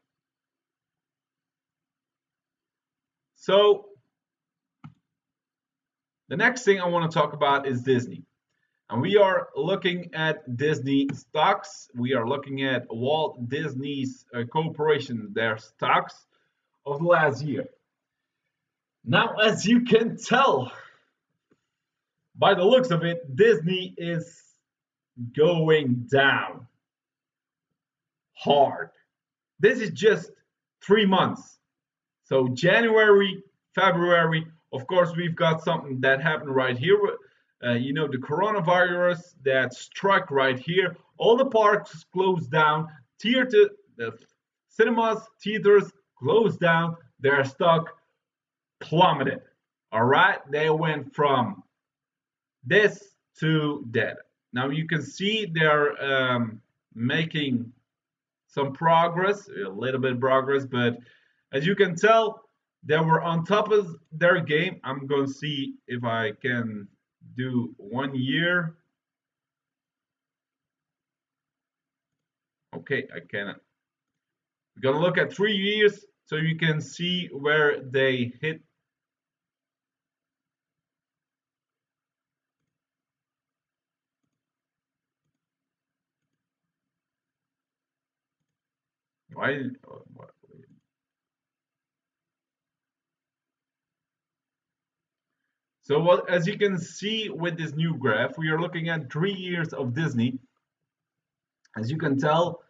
So, the next thing I want to talk about is Disney. And we are looking at Disney stocks. We are looking at Walt Disney's Corporation, their stocks of the last year. Now, as you can tell by the looks of it, Disney is going down hard. This is just 3 months. So January, February, of course, we've got something that happened right here. The coronavirus that struck right here. All the parks closed down. The cinemas, theaters closed down. Their stock plummeted. All right, they went from this to that. Now you can see they're making some progress, a little bit of progress, but as you can tell, they were on top of their game. I'm going to see if I can do 1 year. Okay, I cannot. We're going to look at 3 years so you can see where they hit. Why? So as you can see with this new graph, we are looking at 3 years of Disney. As you can tell,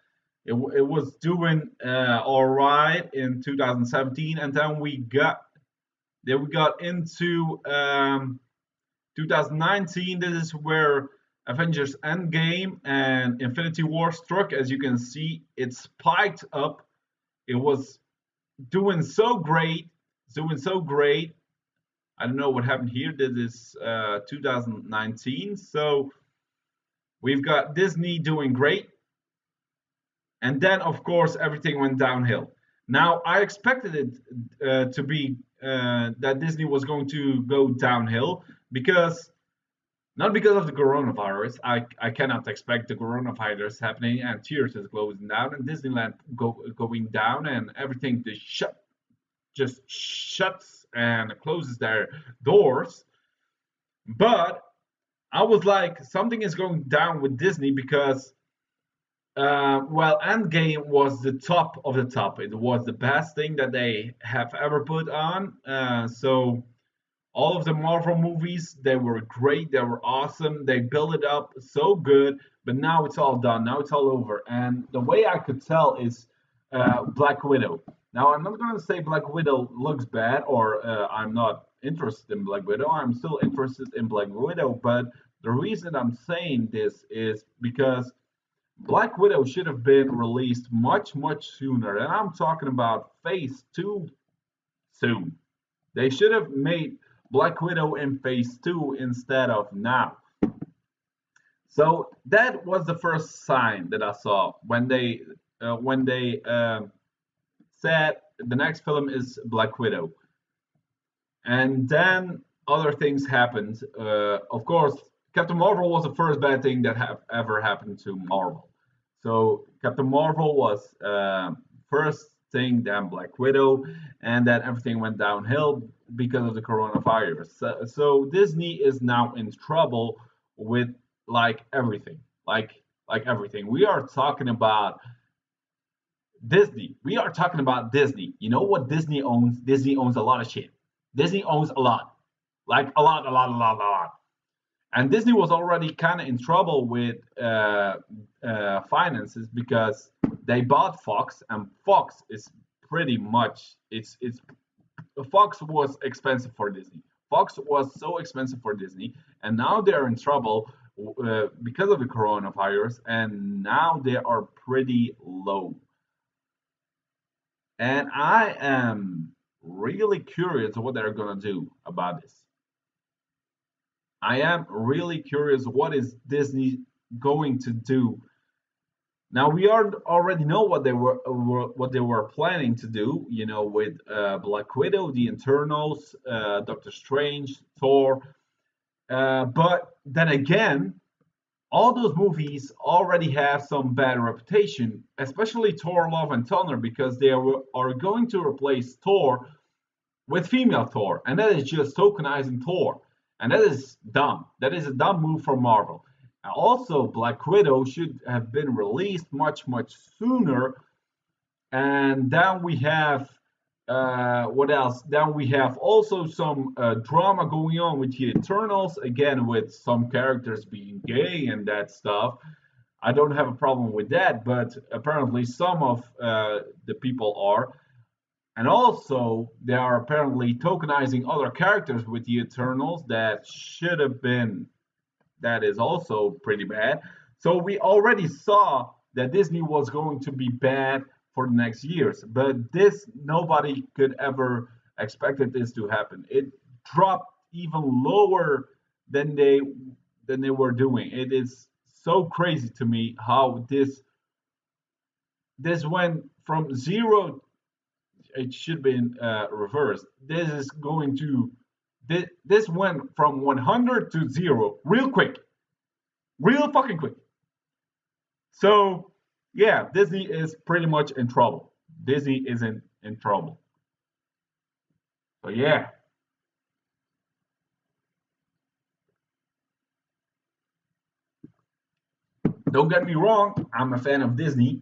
it was doing all right in 2017, and then we got into 2019. This is where Avengers Endgame and Infinity War struck. As you can see, it spiked up. It was doing so great, doing so great. I don't know what happened here. This is 2019. So we've got Disney doing great. And then, of course, everything went downhill. Now, I expected it to be that Disney was going to go downhill because not because of the coronavirus. I cannot expect the coronavirus happening and theaters closing down and Disneyland going down and everything just shuts and closes their doors. But I was like, something is going down with Disney because well, Endgame was the top of the top. It was the best thing that they have ever put on. So all of the Marvel movies, they were great. They were awesome. They built it up so good. But now it's all done. Now it's all over. And the way I could tell is Black Widow. Now I'm not going to say Black Widow looks bad or I'm not interested in Black Widow. I'm still interested in Black Widow. But the reason I'm saying this is because Black Widow should have been released much, much sooner. And I'm talking about phase two soon. They should have made Black Widow in phase two instead of now. So that was the first sign that I saw when they said the next film is Black Widow. And then other things happened. Of course, Captain Marvel was the first bad thing that have ever happened to Marvel. So Captain Marvel was first thing, then Black Widow, and then everything went downhill because of the coronavirus. So Disney is now in trouble with like everything, like everything. We are talking about Disney. We are talking about Disney. You know what Disney owns? Disney owns a lot of shit. Disney owns a lot, like a lot. And Disney was already kind of in trouble with finances because they bought Fox, and Fox is pretty much it's Fox was expensive for Disney. Fox was so expensive for Disney, and now they're in trouble because of the coronavirus, and now they are pretty low. And I am really curious what they're gonna do about this. I am really curious what is Disney going to do. Now we already know what they were planning to do. You know, with Black Widow, the Internals, Doctor Strange, Thor. But then again, all those movies already have some bad reputation, especially Thor: Love and Thunder, because are going to replace Thor with female Thor, and that is just tokenizing Thor, and that is dumb. That is a dumb move from Marvel. And also, Black Widow should have been released much sooner, and then we have What else? Then we have also some drama going on with the Eternals, again with some characters being gay and that stuff. I don't have a problem with that, but apparently some of the people are. And also, they are apparently tokenizing other characters with the Eternals that should have been, that is also pretty bad. So we already saw that Disney was going to be bad for the next years, but this nobody could ever expected this to happen. It dropped even lower than they were doing. It is so crazy to me how this went from zero. It should be reversed. This is going to this went from 100 to zero real quick, real fucking quick. So yeah, Disney is pretty much in trouble. Disney isn't in trouble. So yeah, don't get me wrong. I'm a fan of Disney.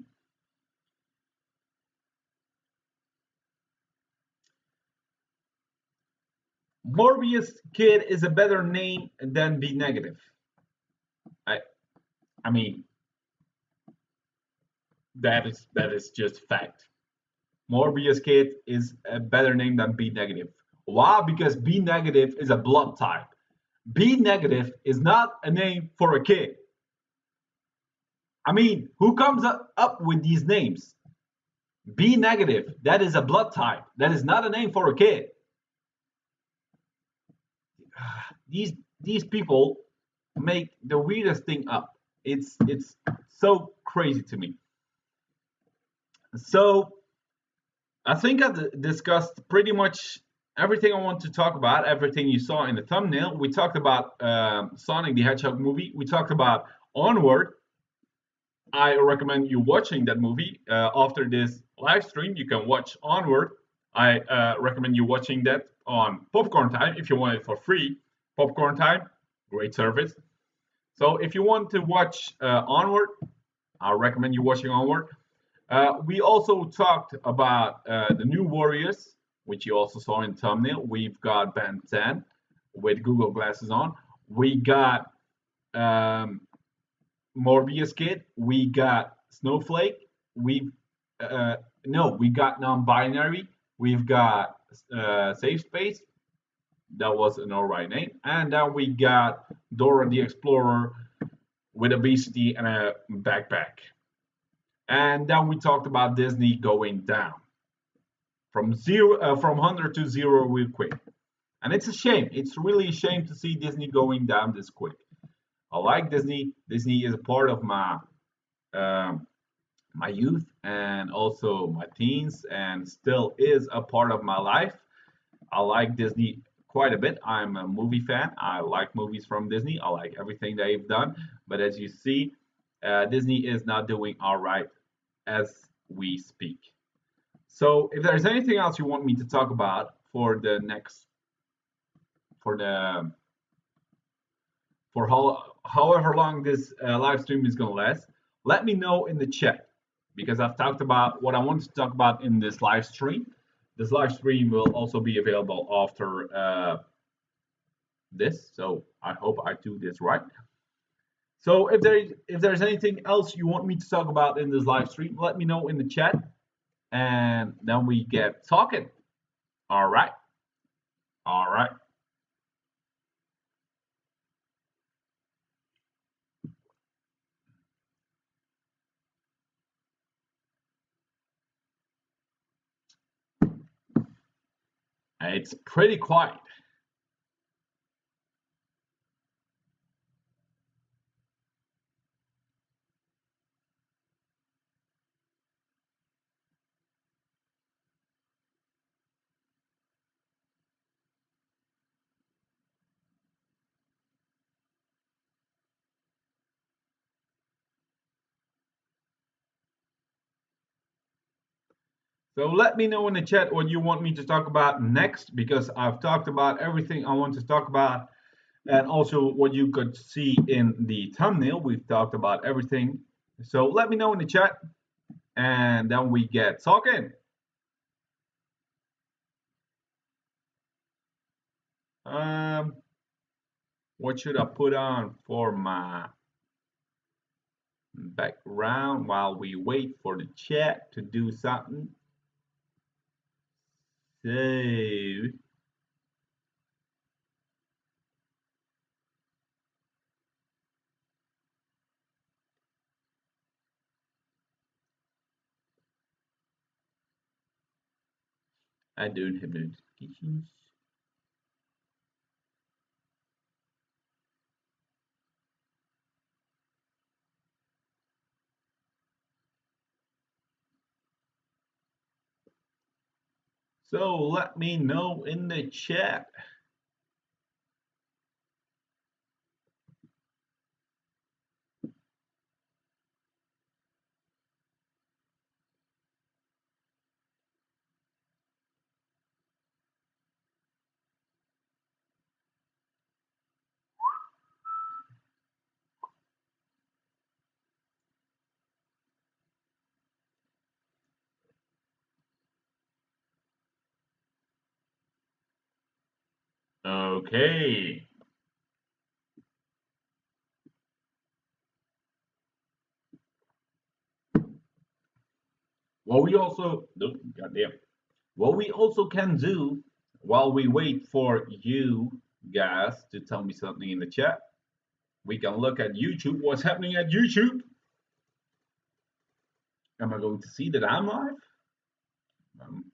Morbius Kid is a better name than Be Negative. I I mean that is just fact. Morbius Kid is a better name than B negative. Why? Because B negative is a blood type. B negative is not a name for a kid. I mean, who comes up with these names? B negative, that is a blood type. That is not a name for a kid. These people make the weirdest thing up. It's so crazy to me. So I think I discussed pretty much everything I want to talk about, everything you saw in the thumbnail. We talked about Sonic the Hedgehog movie. We talked about Onward. I recommend you watching that movie after this live stream. You can watch Onward. I recommend you watching that on Popcorn Time if you want it for free. Popcorn Time, great service. So if you want to watch Onward, I recommend you watching Onward. We also talked about the new Warriors, which you also saw in the thumbnail. We've got Ben 10 with Google Glasses on. We got Morbius Kid. We got Snowflake. We no, we got non-binary. We've got Safe Space. That was an alright name. And then we got Dora the Explorer with obesity and a backpack. And then we talked about Disney going down from 100 to zero real quick. And it's a shame. It's really a shame to see Disney going down this quick. I like Disney. Disney is a part of um, my youth and also my teens, and still is a part of my life. I like Disney quite a bit. I'm a movie fan. I like movies from Disney. I like everything they've done. But as you see, Disney is not doing all right as we speak. So, if there's anything else you want me to talk about for the next, for the, for however long this live stream is gonna last, let me know in the chat because I've talked about what I want to talk about in this live stream. This live stream will also be available after this, so I hope I do this right. So if there's anything else you want me to talk about in this live stream, let me know in the chat, and then we get talking. All right, all right. It's pretty quiet. So let me know in the chat what you want me to talk about next because I've talked about everything I want to talk about. And also what you could see in the thumbnail, we've talked about everything. So let me know in the chat and then we get talking. Um, what should I put on for my background while we wait for the chat to do something? So, I don't have notifications. So let me know in the chat. Okay. What we also, nope, goddamn. What we also can do while we wait for you guys to tell me something in the chat, we can look at YouTube. What's happening at YouTube? Am I going to see that I'm live? Um,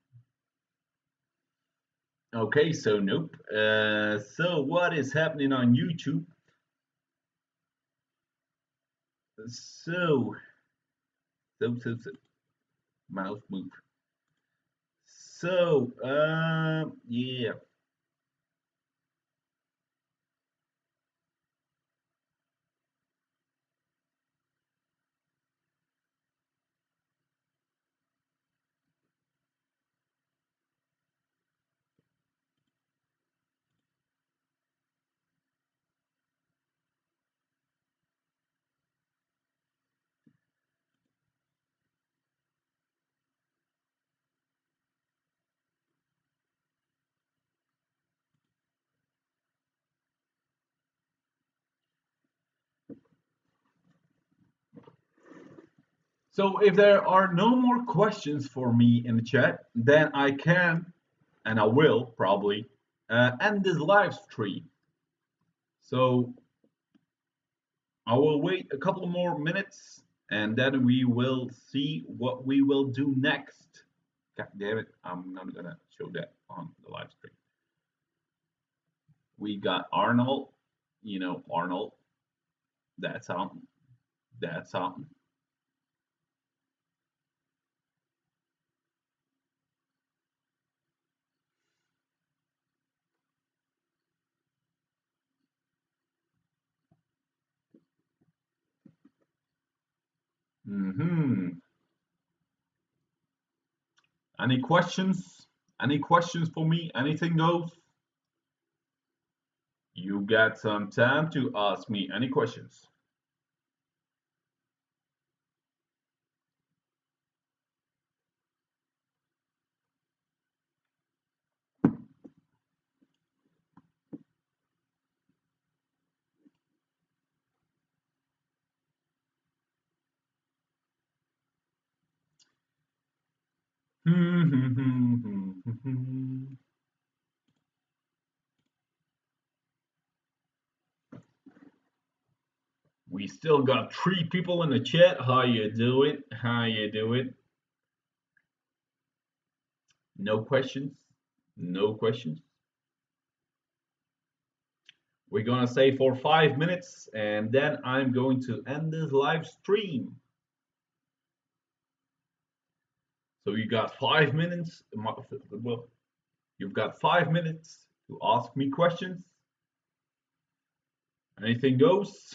okay, so nope. So what is happening on YouTube? So, so, mouse move. So, yeah. So if there are no more questions for me in the chat, then I can, and I will probably, end this live stream. So I will wait a couple more minutes and then we will see what we will do next. God damn it, I'm not gonna show that on the live stream. We got Arnold, Arnold, that's something, that's something. Hmm. Any questions? Any questions for me? Anything goes? You got some time to ask me any questions. We still got 3 people in the chat. How you doing? How you doing? No questions? No questions? We're gonna stay for 5 minutes and then I'm going to end this live stream. So you got 5 minutes. Well, you've got 5 minutes to ask me questions. Anything goes.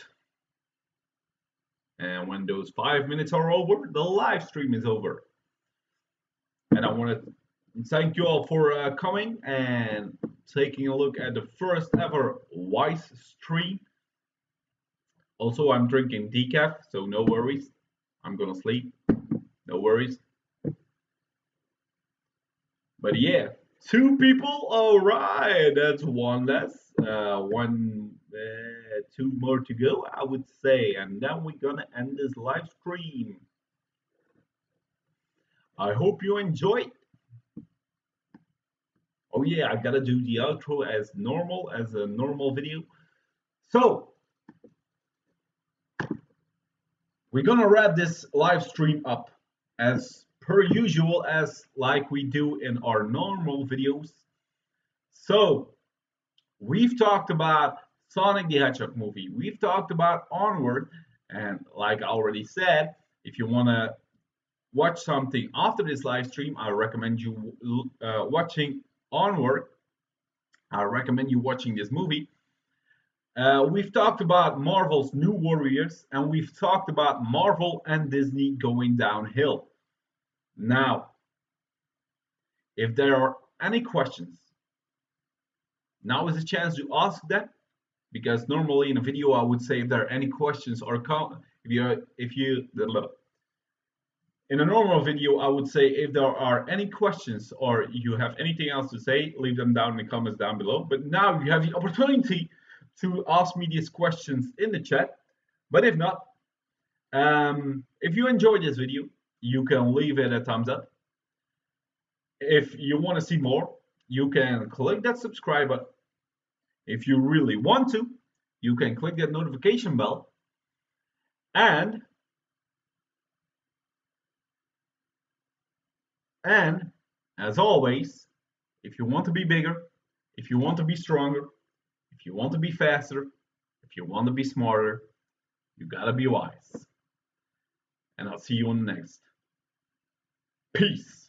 And when those 5 minutes are over, the live stream is over. And I want to thank you all for coming and taking a look at the first ever Wise stream. Also, I'm drinking decaf, so no worries. I'm gonna sleep. No worries. But yeah, Two people? All right, that's one less. Two more to go, I would say, and then we're gonna end this live stream. I hope you enjoyed. Oh yeah, I gotta do the outro as a normal video. So we're gonna wrap this live stream up as per usual, as like we do in our normal videos. So we've talked about Sonic the Hedgehog movie. We've talked about Onward, and like I already said, if you wanna watch something after this live stream, I recommend you watching Onward. I recommend you watching this movie. We've talked about Marvel's New Warriors, and we've talked about Marvel and Disney going downhill. Now, if there are any questions, now is the chance to ask them. Because normally in a video, I would say if there are any questions or if you in a normal video, I would say if there are any questions or you have anything else to say, leave them down in the comments down below. But now you have the opportunity to ask me these questions in the chat. But if not, if you enjoyed this video, you can leave it a thumbs up. If you want to see more, you can click that subscribe button. If you really want to, you can click that notification bell. And as always, if you want to be bigger, if you want to be stronger, if you want to be faster, if you want to be smarter, you gotta be wise. And I'll see you on the next. Peace.